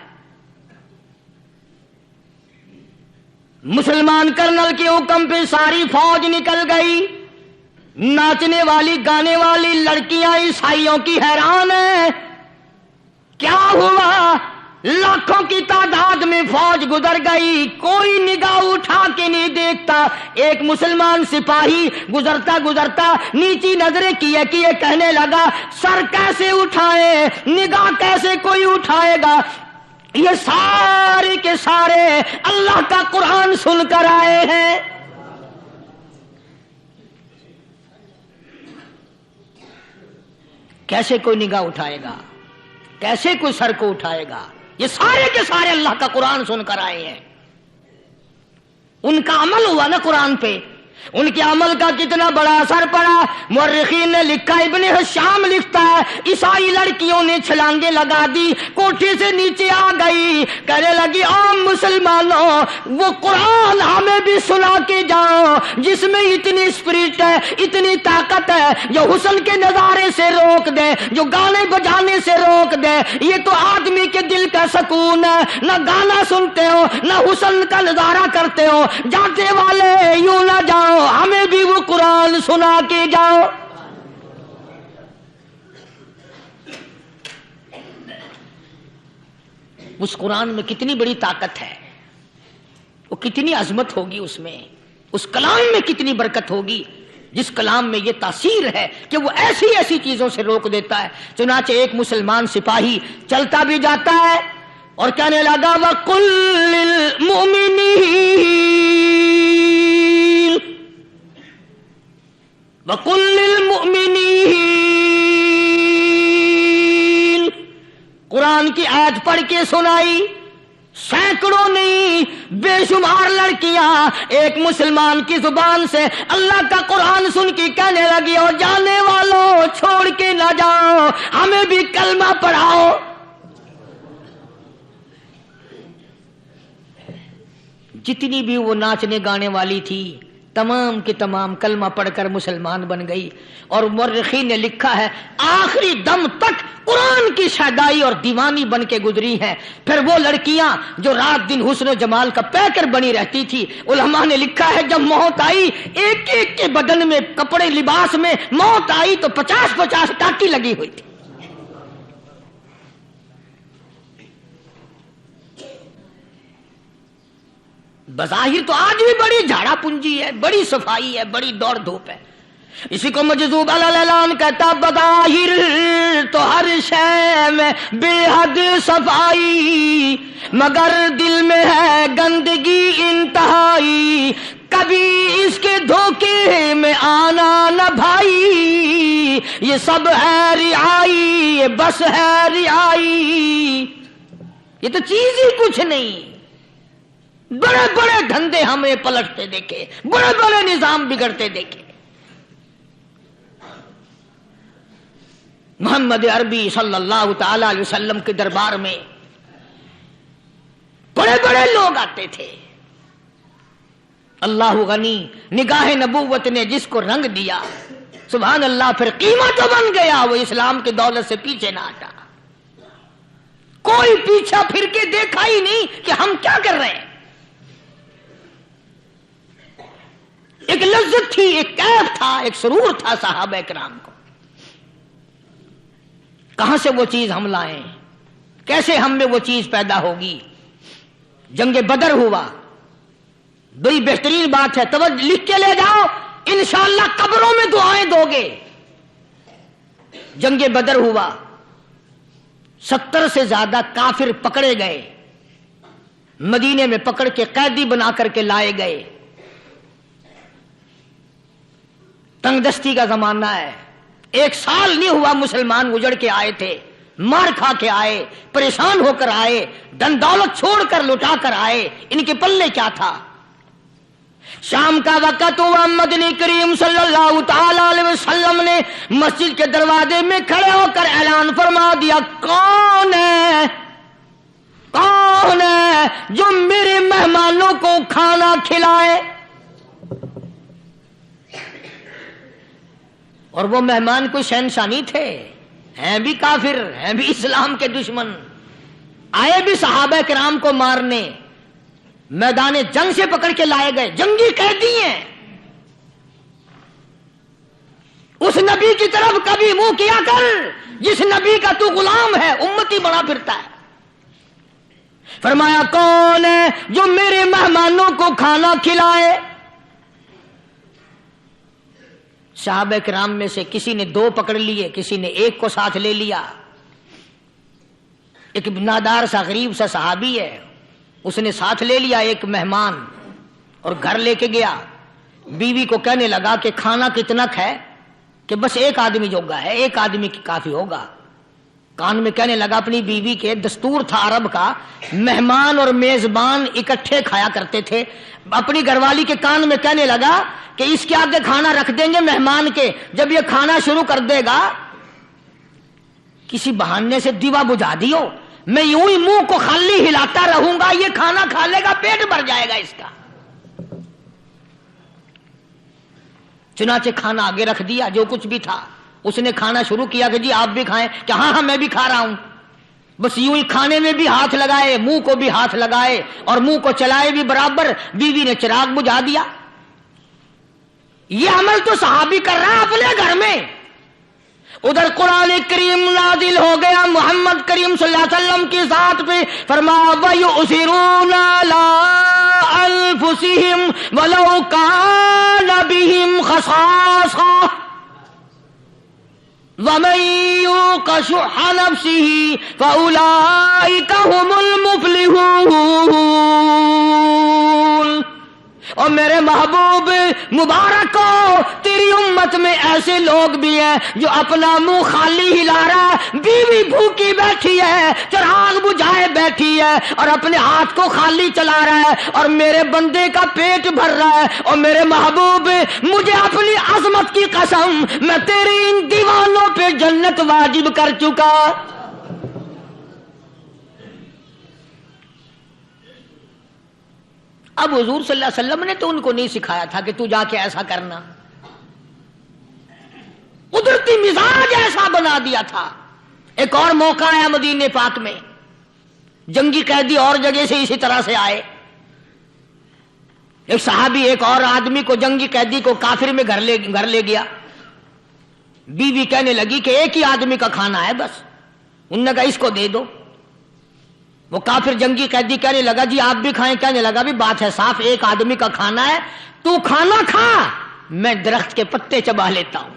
مسلمان کرنل کے حکم پہ ساری فوج نکل گئی، ناچنے والی گانے والی لڑکیاں عیسائیوں کی حیران ہیں، کیا ہوا؟ لاکھوں کی تعداد میں فوج گزر گئی، کوئی نگاہ اٹھا کے نہیں دیکھتا۔ ایک مسلمان سپاہی گزرتا گزرتا نیچی نظریں کیے کہنے لگا سر کیسے اٹھائے، نگاہ کیسے کوئی اٹھائے گا؟ یہ سارے کے سارے اللہ کا قرآن سن کر آئے ہیں۔ کیسے کوئی نگاہ اٹھائے گا؟ کیسے کوئی سر کو اٹھائے گا؟ یہ سارے کے سارے اللہ کا قرآن سن کر آئے ہیں۔ ان کا عمل ہوا نا قرآن پہ، ان کے عمل کا کتنا بڑا اثر پڑا۔ مورخین نے لکھا، ابن حشام لکھتا ہے عیسائی لڑکیوں نے چھلانگیں لگا دی، کوٹھی سے نیچے آ گئی، کہنے لگی عام مسلمانوں وہ قرآن ہمیں بھی سنا کے جاؤ جس میں اتنی اسپرٹ ہے، اتنی طاقت ہے، جو حسن کے نظارے سے روک دے، جو گانے بجانے سے روک دے۔ یہ تو آدمی کے دل کا سکون ہے، نہ گانا سنتے ہو نہ حسن کا نظارہ کرتے ہو، جاتے والے یوں نہ جاؤ، ہمیں بھی وہ قرآن سنا کے جاؤ۔ اس قرآن میں کتنی بڑی طاقت ہے، وہ کتنی عظمت ہوگی، اس میں اس کلام میں کتنی برکت ہوگی، جس کلام میں یہ تاثیر ہے کہ وہ ایسی ایسی چیزوں سے روک دیتا ہے۔ چنانچہ ایک مسلمان سپاہی چلتا بھی جاتا ہے اور کہنے لگا وَقُلْ وَقُلْ لِلْمُؤْمِنِينَ، قرآن کی آیت پڑھ کے سنائی۔ سینکڑوں نہیں بے شمار لڑکیاں ایک مسلمان کی زبان سے اللہ کا قرآن سن کے کہنے لگی اور جانے والوں چھوڑ کے نہ جاؤ، ہمیں بھی کلمہ پڑھاؤ۔ جتنی بھی وہ ناچنے گانے والی تھی تمام کی تمام کلمہ پڑھ کر مسلمان بن گئی۔ اور مورخین نے لکھا ہے آخری دم تک قرآن کی شیدائی اور دیوانی بن کے گزری ہیں۔ پھر وہ لڑکیاں جو رات دن حسن و جمال کا پیکر بنی رہتی تھی، علماء نے لکھا ہے جب موت آئی ایک ایک کے بدن میں کپڑے لباس میں موت آئی تو 50-50 ٹاٹی لگی ہوئی تھی۔ بظاہر تو آج بھی بڑی جھاڑا پنجی ہے، بڑی صفائی ہے، بڑی دوڑ دھوپ ہے۔ اسی کو مجذوب الاعلان کہتا بظاہر تو ہر شے میں بے حد صفائی، مگر دل میں ہے گندگی انتہائی، کبھی اس کے دھوکے میں آنا نہ بھائی، یہ سب ہے رعائی، یہ بس ہے رعائی، یہ تو چیز ہی کچھ نہیں۔ بڑے بڑے دھندے ہمیں پلٹتے دیکھے، بڑے بڑے نظام بگڑتے دیکھے۔ محمد عربی صلی اللہ تعالی علیہ وسلم کے دربار میں بڑے بڑے لوگ آتے تھے۔ اللہ غنی، نگاہ نبوت نے جس کو رنگ دیا سبحان اللہ، پھر قیمت جو بن گیا وہ اسلام کی دولت سے پیچھے نہ ہٹا۔ کوئی پیچھا پھر کے دیکھا ہی نہیں کہ ہم کیا کر رہے ہیں۔ ایک لذت تھی، ایک کیف تھا، ایک سرور تھا صحابہ کرام کو۔ کہاں سے وہ چیز ہم لائیں؟ کیسے ہم میں وہ چیز پیدا ہوگی؟ جنگ بدر ہوا، بڑی بہترین بات ہے، توجہ لکھ کے لے جاؤ، انشاءاللہ قبروں میں دعائیں دو گے۔ جنگ بدر ہوا، 70 سے زیادہ کافر پکڑے گئے، مدینے میں پکڑ کے قیدی بنا کر کے لائے گئے۔ تنگ دستی کا زمانہ ہے، 1 سال نہیں ہوا مسلمان اجڑ کے آئے تھے، مار کھا کے آئے, پریشان ہو کر آئے, دن دولت چھوڑ کر لٹا کر آئے, ان کے پلے کیا تھا؟ شام کا وقت ہوا, مدنی کریم صلی اللہ تعالی علیہ وسلم نے مسجد کے دروازے میں کھڑے ہو کر اعلان فرما دیا, کون ہے, کون ہے جو میرے مہمانوں کو کھانا کھلائے؟ اور وہ مہمان کوئی شہنشاہ نہیں تھے, ہیں بھی کافر, ہیں بھی اسلام کے دشمن, آئے بھی صحابہ کرام کو مارنے, میدان جنگ سے پکڑ کے لائے گئے, جنگی قیدی ہیں. اس نبی کی طرف کبھی منہ کیا کر جس نبی کا تو غلام ہے, امتی بنا پھرتا ہے. فرمایا کون ہے جو میرے مہمانوں کو کھانا کھلائے؟ صحابہ کرام میں سے کسی نے 2 پکڑ لیے, کسی نے 1 کو ساتھ لے لیا. ایک نادار سا غریب سا صحابی ہے, اس نے ساتھ لے لیا ایک مہمان اور گھر لے کے گیا. بیوی کو کہنے لگا کہ کھانا کتنا ہے, کہ بس 1 آدمی جوگا ہے, 1 آدمی کی کافی ہوگا. کان میں کہنے لگا اپنی بیوی کے, دستور تھا عرب کا, مہمان اور میزبان اکٹھے کھایا کرتے تھے. اپنی گھر والی کے کان میں کہنے لگا کہ اس کے آگے کھانا رکھ دیں گے مہمان کے, جب یہ کھانا شروع کر دے گا کسی بہانے سے دیوا بجھا دیو, میں یوں ہی منہ کو خالی ہلاتا رہوں گا, یہ کھانا کھا لے گا, پیٹ بھر جائے گا اس کا. چنانچہ کھانا آگے رکھ دیا, جو کچھ بھی تھا. اس نے کھانا شروع کیا کہ جی آپ بھی کھائیں, کہ ہاں ہاں میں بھی کھا رہا ہوں. بس یوں ہی کھانے میں بھی ہاتھ لگائے, منہ کو بھی ہاتھ لگائے اور منہ کو چلائے بھی برابر. بیوی نے چراغ بجھا دیا. یہ عمل تو صحابی کر رہا ہے اپنے گھر میں. ادھر قرآن کریم نازل ہو گیا محمد کریم صلی اللہ علیہ وسلم کی ذات پہ, فرمایا وَيُؤْثِرُونَ عَلَىٰ أَنفُسِهِمْ وَلَوْ كَانَ بِهِمْ خَصَاصَةٌ وَمَن يُوقَ شُحَّ نَفْسِهِ فَأُولَٰئِكَ هُمُ الْمُفْلِحُونَ. اور میرے محبوب مبارک ہو, تیری امت میں ایسے لوگ بھی ہیں جو اپنا منہ خالی ہلا رہا ہے, بیوی بھوکی بیٹھی ہے, چراغ بجھائے بیٹھی ہے اور اپنے ہاتھ کو خالی چلا رہا ہے, اور میرے بندے کا پیٹ بھر رہا ہے. اور میرے محبوب مجھے اپنی عظمت کی قسم, میں تیری ان دیوانوں پہ جنت واجب کر چکا. اب حضور صلی اللہ علیہ وسلم نے تو ان کو نہیں سکھایا تھا کہ تو جا کے ایسا کرنا, قدرتی مزاج ایسا بنا دیا تھا. ایک اور موقع آیا مدینے پاک میں, جنگی قیدی اور جگہ سے اسی طرح سے آئے. ایک صحابی ایک اور آدمی کو, جنگی قیدی کو کافر میں گھر لے گیا. بیوی کہنے لگی کہ 1 ہی آدمی کا کھانا ہے بس. انہوں نے کہا اس کو دے دو. وہ کافر جنگی قیدی کہنے لگا جی آپ بھی کھائیں. کہنے لگا بھی بات ہے صاف, 1 آدمی کا کھانا ہے, تو کھانا کھا, میں درخت کے پتے چبا لیتا ہوں.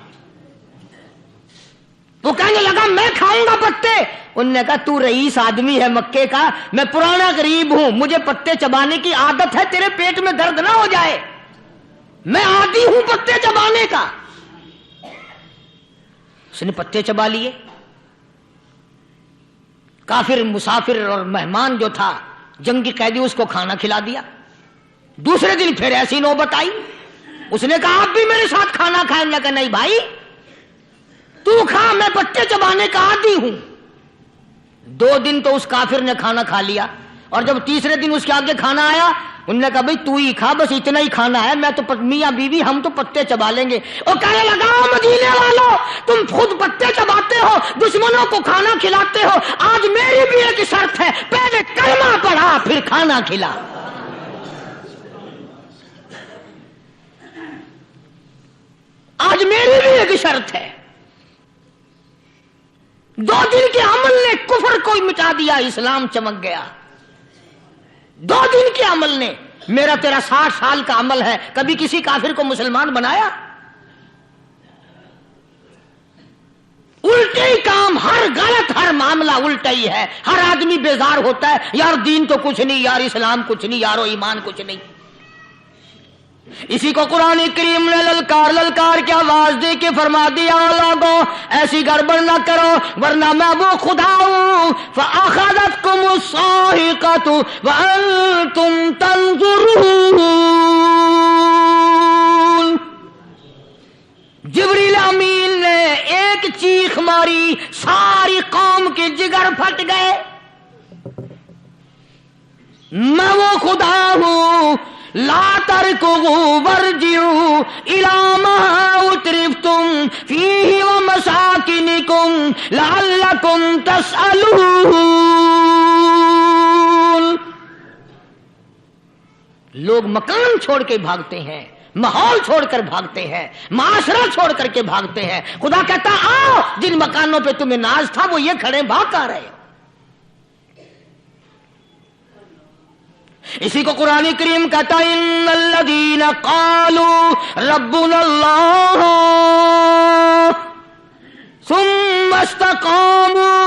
وہ کہنے لگا میں کھاؤں گا پتے. انہوں نے کہا تو رئیس آدمی ہے مکے کا, میں پرانا غریب ہوں, مجھے پتے چبانے کی عادت ہے, تیرے پیٹ میں درد نہ ہو جائے, میں عادی ہوں پتے چبانے کا. اس نے پتے چبا لیے. کافر مسافر اور مہمان جو تھا جنگی قیدی, اس کو کھانا کھلا دیا. دوسرے دن پھر ایسی نوبت آئی, اس نے کہا آپ بھی میرے ساتھ کھانا کھائیں. نے کہا نہیں بھائی تو کھا, میں پتے چبانے کا عادی ہوں. 2 دن تو اس کافر نے کھانا کھا لیا, اور جب تیسرے دن اس کے آگے کھانا آیا, انہوں نے کہا بھائی تو ہی کھا, بس اتنا ہی کھانا ہے, میں تو میاں بیوی ہم تو پتے چبا لیں گے. اور کہنے لگا مدینے والوں, تم خود پتے چباتے ہو, دشمنوں کو کھانا کھلاتے ہو, آج میری بھی ایک شرط ہے, پہلے کلمہ پڑھا پھر کھانا کھلا. آج میری بھی ایک شرط ہے. 2 دن کے عمل نے کفر کو مٹا دیا, اسلام چمک گیا. 2 دن کے عمل نے. میرا تیرا 60 سال کا عمل ہے, کبھی کسی کافر کو مسلمان بنایا؟ الٹے ہی کام, ہر غلط, ہر معاملہ الٹا ہی ہے. ہر آدمی بیزار ہوتا ہے, یار دین تو کچھ نہیں, یار اسلام کچھ نہیں, یارو ایمان کچھ نہیں. اسی کو قرآن کریم نے للکار کی آواز دے کے فرما دیا لوگوں ایسی گڑبڑ نہ کرو ورنہ میں وہ خدا ہوں فَأَخَذَتْكُمُ الصَّاعِقَةُ وَأَنْتُمْ تَنْظُرُونَ۔ جبریل امین نے ایک چیخ ماری ساری قوم کے جگر پھٹ گئے، میں وہ خدا ہوں لا ترکضوا وارجعوا إلى ما أترفتم فيه ومساكنكم لعلكم تسألون۔ لوگ مکان چھوڑ کے بھاگتے ہیں، ماحول چھوڑ کر بھاگتے ہیں، معاشرہ چھوڑ کر کے بھاگتے ہیں، خدا کہتا آؤ جن مکانوں پہ تمہیں ناز تھا وہ یہ کھڑے بھاگ آ رہے ہیں۔ اسی کو قرآن کریم کہتا ہے ان الذین قالوا ربنا اللہ ثم استقاموا،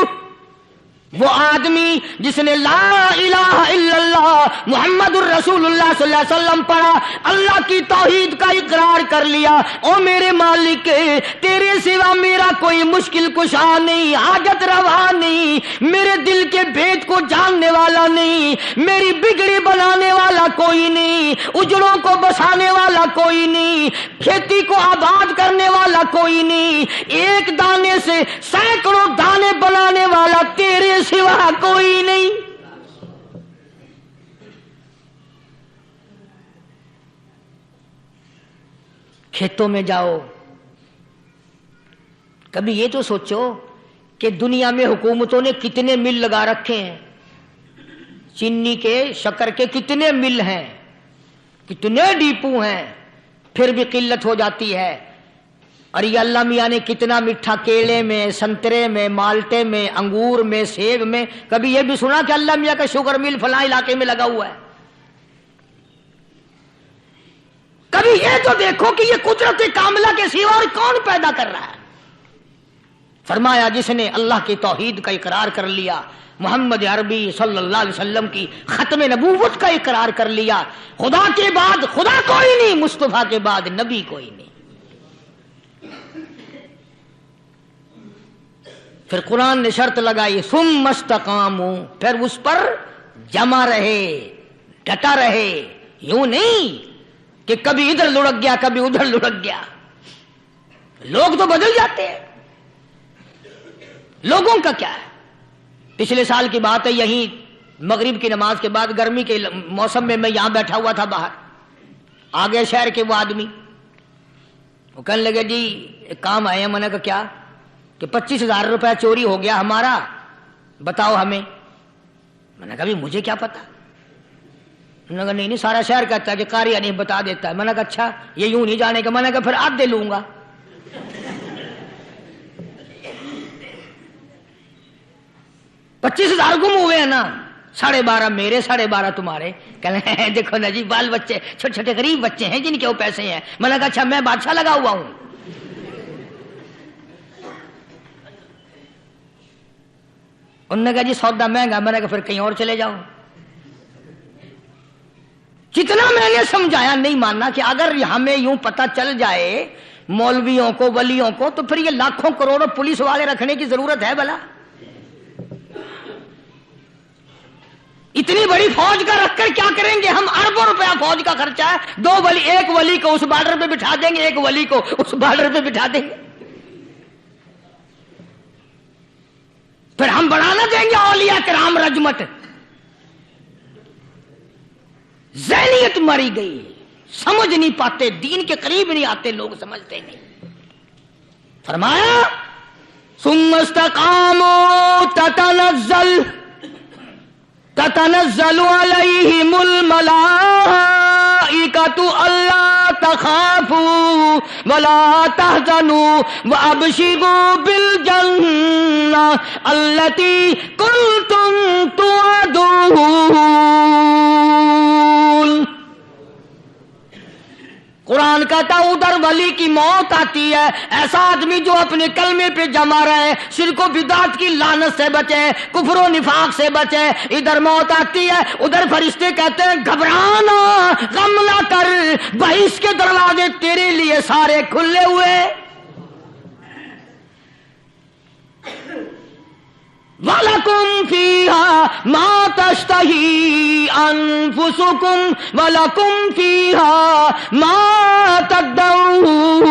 وہ آدمی جس نے لا الہ الا اللہ محمد الرسول اللہ صلی اللہ علیہ وسلم پڑھا، اللہ کی توحید کا اقرار کر لیا، او میرے مالک تیرے سوا میرا کوئی مشکل کشا نہیں، حاجت روا نہیں، میرے دل کے بھید کو جاننے والا نہیں، میری بگڑی بنانے والا کوئی نہیں، اجڑوں کو بسانے والا کوئی نہیں، کھیتی کو آباد کرنے والا کوئی نہیں، ایک دانے سے سینکڑوں دانے بنانے والا تیرے سوا کوئی نہیں۔ کھیتوں میں جاؤ، کبھی یہ تو سوچو کہ دنیا میں حکومتوں نے کتنے مل لگا رکھے ہیں، چینی کے شکر کے کتنے مل ہیں، کتنے ڈیپو ہیں، پھر بھی قلت ہو جاتی ہے۔ اور یہ اللہ میاں نے کتنا میٹھا کیلے میں، سنترے میں، مالٹے میں، انگور میں، سیب میں، کبھی یہ بھی سنا کہ اللہ میاں کا شوگر مل فلاں علاقے میں لگا ہوا ہے؟ کبھی یہ تو دیکھو کہ یہ قدرت کاملہ کے سوا اور کون پیدا کر رہا ہے؟ فرمایا جس نے اللہ کی توحید کا اقرار کر لیا، محمد عربی صلی اللہ علیہ وسلم کی ختم نبوت کا اقرار کر لیا، خدا کے بعد خدا کوئی نہیں، مصطفیٰ کے بعد نبی کوئی نہیں۔ پھر قرآن نے شرط لگائی ثم استقاموا، پھر اس پر جمع رہے، ڈٹا رہے، یوں نہیں کہ کبھی ادھر لڑک گیا کبھی ادھر لڑک گیا۔ لوگ تو بدل جاتے ہیں، لوگوں کا کیا ہے؟ پچھلے سال کی بات ہے، یہیں مغرب کی نماز کے بعد گرمی کے موسم میں میں یہاں بیٹھا ہوا تھا باہر، آگے شہر کے وہ آدمی وہ کہنے لگے جی ایک کام آئے ہیں۔ میں نے کہا کیا؟ کہ 25,000 روپے چوری ہو گیا ہمارا، بتاؤ ہمیں۔ میں نے کہا مجھے کیا پتا؟ انہوں نے کہا نہیں سارا شہر کہتا ہے کہ قاری نہیں بتا دیتا ہے۔ میں نے کہا اچھا یہ یوں نہیں جانے کا؟ میں نے کہا پھر آدھے لوں گا۔ 25,000 گم ہوئے ہیں نا، 12.5 میرے 12.5 تمہارے۔ کہنے دیکھو نا جی بال بچے چھوٹے چھوٹے غریب بچے ہیں جن کے وہ پیسے ہیں۔ میں نے کہا اچھا میں بادشاہ لگا ہوا ہوں؟ انہوں نے کہا جی سودا مہنگا۔ میں نے کہا پھر کہیں اور چلے جاؤ۔ کتنا میں نے سمجھایا نہیں ماننا کہ اگر ہمیں یوں پتہ چل جائے مولویوں کو ولیوں کو تو پھر یہ لاکھوں کروڑوں پولیس والے رکھنے کی ضرورت ہے بھلا؟ اتنی بڑی فوج کا رکھ کر کیا کریں گے ہم؟ اربوں روپیہ فوج کا خرچہ ہے، ایک ولی کو اس بارڈر پہ بٹھا دیں گے، ایک ولی کو اس بارڈر پہ بٹھا دیں گے، پھر ہم بڑھانا دیں گے اولیاء کرام رجمت۔ ذہنیت ماری گئی، سمجھ نہیں پاتے، دین کے قریب نہیں آتے لوگ، سمجھتے نہیں۔ فرمایا ثم استقاموا تتنزل علیہم الملائکۃ الا تخافوا ولا تحزنوا وابشروا بالجنہ التی کنتم توعدون۔ قرآن کہتا ادھر ولی کی موت آتی ہے، ایسا آدمی جو اپنے کلمے پہ جمع رہے، شرک و بدعت کی لعنت سے بچے، کفر و نفاق سے بچے، ادھر موت آتی ہے، ادھر فرشتے کہتے ہیں گھبرانا، غم نہ کر، بہشت کے دروازے تیرے لیے سارے کھلے ہوئے۔ وَلَكُمْ فِيهَا مَا تَشْتَهِي أَنفُسُكُمْ وَلَكُمْ فِيهَا مَا تَدَّعُونَ۔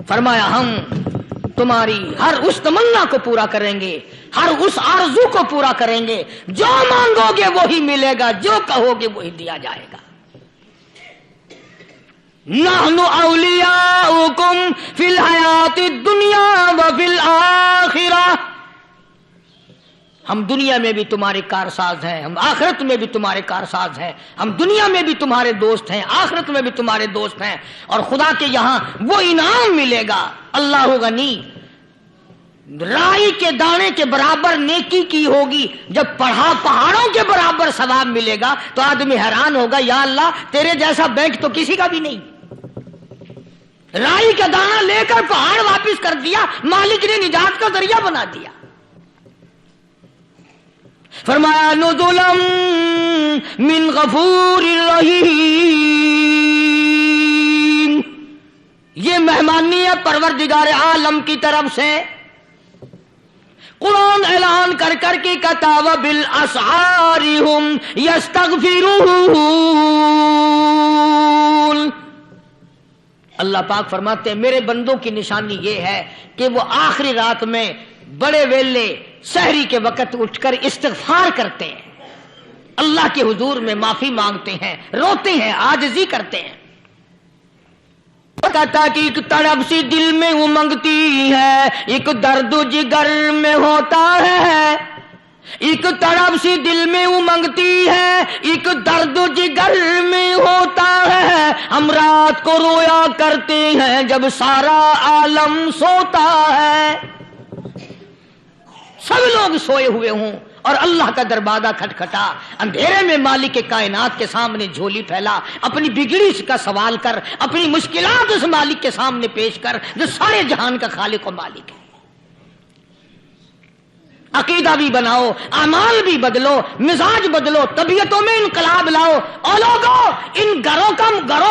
فرمایا ہم تمہاری ہر اس تمنا کو پورا کریں گے، ہر اس آرزو کو پورا کریں گے، جو مانگو گے وہی ملے گا، جو کہو گے وہی دیا جائے گا۔ نحن اولیاؤکم فی الحیات الدنیا وفی الآخرہ، ہم دنیا میں بھی تمہارے کارساز ہیں، ہم آخرت میں بھی تمہارے کارساز ہیں، ہم دنیا میں بھی تمہارے دوست ہیں، آخرت میں بھی تمہارے دوست ہیں، اور خدا کے یہاں وہ انعام ملے گا۔ اللہ غنی، رائی کے دانے کے برابر نیکی کی ہوگی، جب پڑھا پہاڑوں کے برابر ثواب ملے گا تو آدمی حیران ہوگا، یا اللہ تیرے جیسا بینک تو کسی کا بھی نہیں۔ رائی کا دانہ لے کر پہاڑ واپس کر دیا، مالک نے نجات کا ذریعہ بنا دیا۔ فرمایا نزلا من غفور رحیم، یہ مہمانی ہے پروردگار عالم کی طرف سے۔ قرآن اعلان کر کر کے کہتا وبالاسحار ہم یستغفرون، اللہ پاک فرماتے ہیں میرے بندوں کی نشانی یہ ہے کہ وہ آخری رات میں بڑے ویلے سحری کے وقت اٹھ کر استغفار کرتے ہیں، اللہ کے حضور میں معافی مانگتے ہیں، روتے ہیں، عاجزی کرتے ہیں۔ کہتا کہ ایک تڑپ سی دل میں امنگتی ہے، ایک درد جگر میں ہوتا ہے، ایک تڑپ سی دل میں امنگتی ہے، ایک درد جگر میں ہوتا ہے، ہم رات کو رویا کرتے ہیں جب سارا عالم سوتا ہے۔ سب لوگ سوئے ہوئے ہوں اور اللہ کا دروازہ کھٹکھٹا، اندھیرے میں مالک کائنات کے سامنے جھولی پھیلا، اپنی بگڑی کا سوال کر، اپنی مشکلات اس مالک کے سامنے پیش کر جو سارے جہان کا خالق و مالک ہے۔ عقیدہ بھی بناؤ، اعمال بھی بدلو، مزاج بدلو، طبیعتوں میں انقلاب لاؤ، اور لوگوں ان گھروں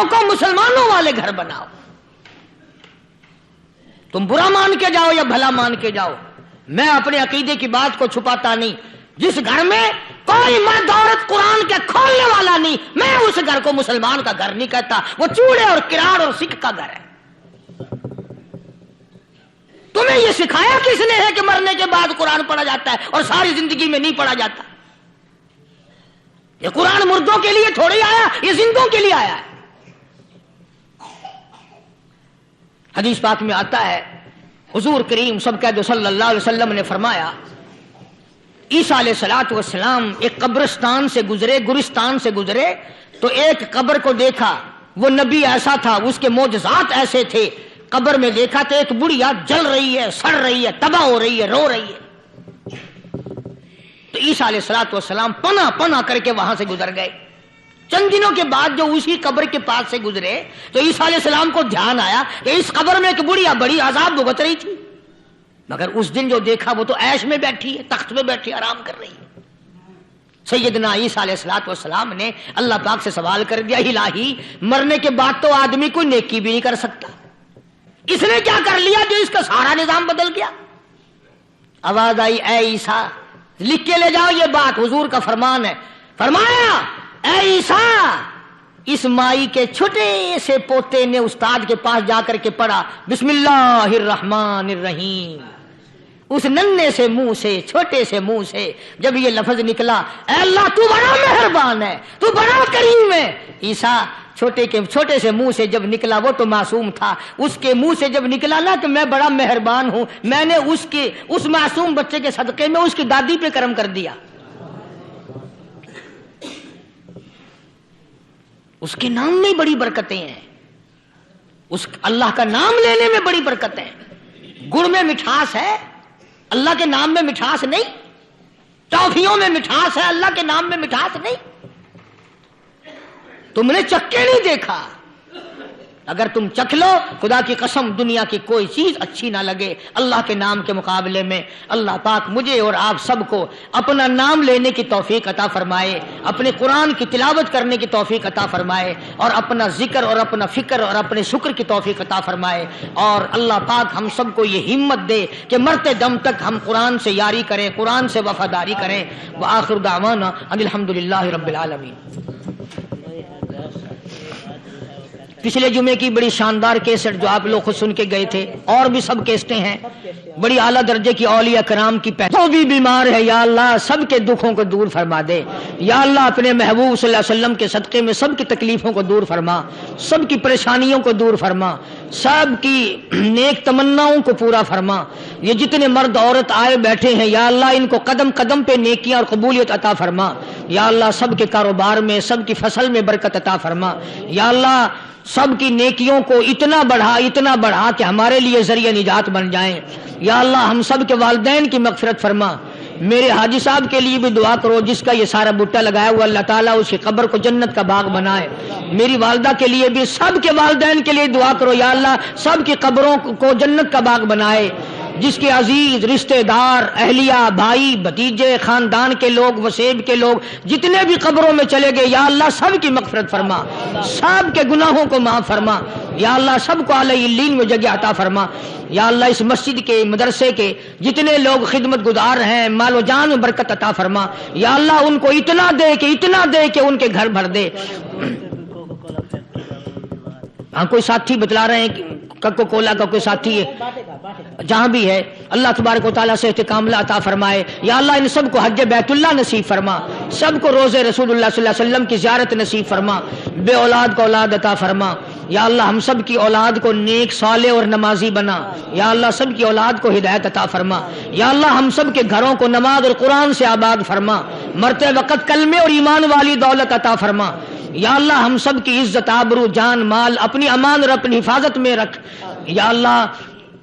کو مسلمانوں والے گھر بناؤ۔ تم برا مان کے جاؤ یا بھلا مان کے جاؤ، میں اپنے عقیدے کی بات کو چھپاتا نہیں۔ جس گھر میں کوئی مرد عورت قرآن کے کھولنے والا نہیں، میں اس گھر کو مسلمان کا گھر نہیں کہتا، وہ چوڑے اور کراڑ اور سکھ کا گھر ہے۔ تمہیں یہ سکھایا کس نے ہے کہ مرنے کے بعد قرآن پڑھا جاتا ہے اور ساری زندگی میں نہیں پڑھا جاتا؟ یہ قرآن مردوں کے لیے تھوڑی آیا، یہ زندوں کے لیے آیا ہے۔ حدیث پاک میں آتا ہے حضور کریم صلی اللہ علیہ وسلم نے فرمایا عیسیٰ علیہ الصلوۃ والسلام ایک قبرستان سے گزرے، گورستان سے گزرے تو ایک قبر کو دیکھا، وہ نبی ایسا تھا، اس کے معجزات ایسے تھے۔ قبر میں دیکھا تو ایک بڑھیا جل رہی ہے، سڑ رہی ہے، تباہ ہو رہی ہے، رو رہی ہے۔ تو عیسیٰ علیہ الصلوۃ والسلام پناہ کر کے وہاں سے گزر گئے۔ چند دنوں کے بعد جو اسی قبر کے پاس سے گزرے تو عیسیٰ علیہ السلام کو دھیان آیا کہ اس قبر میں ایک بڑھیا بڑی عذاب بھگت رہی تھی، مگر اس دن جو دیکھا وہ تو عیش میں بیٹھی ہے، تخت میں بیٹھی آرام کر رہی ہے۔ سیدنا عیسیٰ علیہ الصلوۃ والسلام نے اللہ پاک سے سوال کر دیا، الہی مرنے کے بعد تو آدمی کوئی نیکی بھی نہیں کر سکتا، اس نے کیا کر لیا جو اس کا سارا نظام بدل گیا؟ آواز آئی اے عیسیٰ لکھ کے لے جاؤ یہ بات، حضور کا فرمان ہے۔ فرمایا اے عیسیٰ، اس مائی کے چھوٹے سے پوتے نے استاد کے پاس جا کر کے پڑھا بسم اللہ الرحمن الرحیم، اس ننھے سے منہ سے، چھوٹے سے منہ سے جب یہ لفظ نکلا اے اللہ تو بڑا مہربان ہے، تو بڑا کریم ہے، عیسیٰ چھوٹے سے منہ سے جب نکلا، وہ تو معصوم تھا، اس کے منہ سے جب نکلا نا کہ میں بڑا مہربان ہوں، میں نے اس معصوم بچے کے صدقے میں اس کی دادی پہ کرم کر دیا۔ اس کے نام میں بڑی برکتیں ہیں، اس اللہ کا نام لینے میں بڑی برکتیں ہیں۔ گڑ میں مٹھاس ہے، اللہ کے نام میں مٹھاس نہیں۔ ٹافیوں میں مٹھاس ہے، اللہ کے نام میں مٹھاس نہیں۔ تم نے چکھ کے نہیں دیکھا. اگر تم چکھ لو خدا کی قسم دنیا کی کوئی چیز اچھی نہ لگے اللہ کے نام کے مقابلے میں. اللہ پاک مجھے اور آپ سب کو اپنا نام لینے کی توفیق عطا فرمائے, اپنے قرآن کی تلاوت کرنے کی توفیق عطا فرمائے, اور اپنا ذکر اور اپنا فکر اور اپنے شکر کی توفیق عطا فرمائے. اور اللہ پاک ہم سب کو یہ ہمت دے کہ مرتے دم تک ہم قرآن سے یاری کریں, قرآن سے وفاداری کریں. وآخر دعوانا ان الحمدللہ رب العالمین. پچھلے جمعے کی بڑی شاندار کیسٹ جو آپ لوگ خود سن کے گئے تھے, اور بھی سب کیسٹیں ہیں, بڑی اعلیٰ درجے کی اولیاء کرام کی جو بھی بیمار ہے یا اللہ سب کے دکھوں کو دور فرما دے. یا اللہ اپنے محبوب صلی اللہ علیہ وسلم کے صدقے میں سب کی تکلیفوں کو دور فرما, سب کی پریشانیوں کو دور فرما, سب کی نیک تمناؤں کو پورا فرما. یہ جتنے مرد عورت آئے بیٹھے ہیں یا اللہ ان کو قدم قدم پہ نیکیاں اور قبولیت عطا فرما. یا اللہ سب کے کاروبار میں سب کی فصل میں برکت عطا فرما. یا اللہ سب کی نیکیوں کو اتنا بڑھا کہ ہمارے لیے ذریعہ نجات بن جائیں. یا اللہ ہم سب کے والدین کی مغفرت فرما. میرے حاجی صاحب کے لیے بھی دعا کرو جس کا یہ سارا بوٹا لگایا ہوا, اللہ تعالیٰ اس کی قبر کو جنت کا باغ بنائے. میری والدہ کے لیے بھی, سب کے والدین کے لیے دعا کرو یا اللہ سب کی قبروں کو جنت کا باغ بنائے. جس کے عزیز رشتہ دار اہلیہ بھائی بھتیجے خاندان کے لوگ وسیب کے لوگ جتنے بھی قبروں میں چلے گئے یا اللہ سب کی مغفرت فرما, سب کے گناہوں کو معاف فرما. یا اللہ سب کو اعلی علیین میں جگہ عطا فرما. یا اللہ اس مسجد کے مدرسے کے جتنے لوگ خدمت گزار ہیں مال و جان میں برکت عطا فرما. یا اللہ ان کو اتنا دے کہ ان کے گھر بھر دے. ہاں کوئی ساتھی بتلا رہے ہیں کوکو کولا کا کوئی ساتھی ہے جہاں بھی ہے, اللہ تبارک و تعالیٰ سے کاملہ عطا فرمائے. یا اللہ ان سب کو حج بیت اللہ نصیب فرما, سب کو روزے رسول اللہ صلی اللہ علیہ وسلم کی زیارت نصیب فرما, بے اولاد کو اولاد عطا فرما. یا اللہ ہم سب کی اولاد کو نیک صالح اور نمازی بنا. یا اللہ سب کی اولاد کو ہدایت عطا فرما. یا اللہ ہم سب کے گھروں کو نماز اور قرآن سے آباد فرما, مرتے وقت کلمے اور ایمان والی دولت عطا فرما. یا اللہ ہم سب کی عزت آبرو جان مال اپنی امان اور اپنی حفاظت میں رکھ. یا اللہ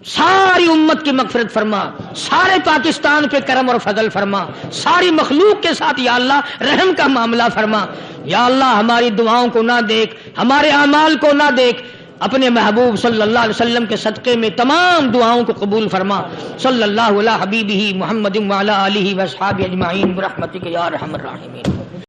ساری امت کی مغفرت فرما, سارے پاکستان پہ کرم اور فضل فرما, ساری مخلوق کے ساتھ یا اللہ رحم کا معاملہ فرما. یا اللہ ہماری دعاؤں کو نہ دیکھ, ہمارے اعمال کو نہ دیکھ, اپنے محبوب صلی اللہ علیہ وسلم کے صدقے میں تمام دعاؤں کو قبول فرما. صلی اللہ علی حبیبہ محمد وعلی آلہ واصحابہ اجمعین برحمتک یا ارحم الراحمین.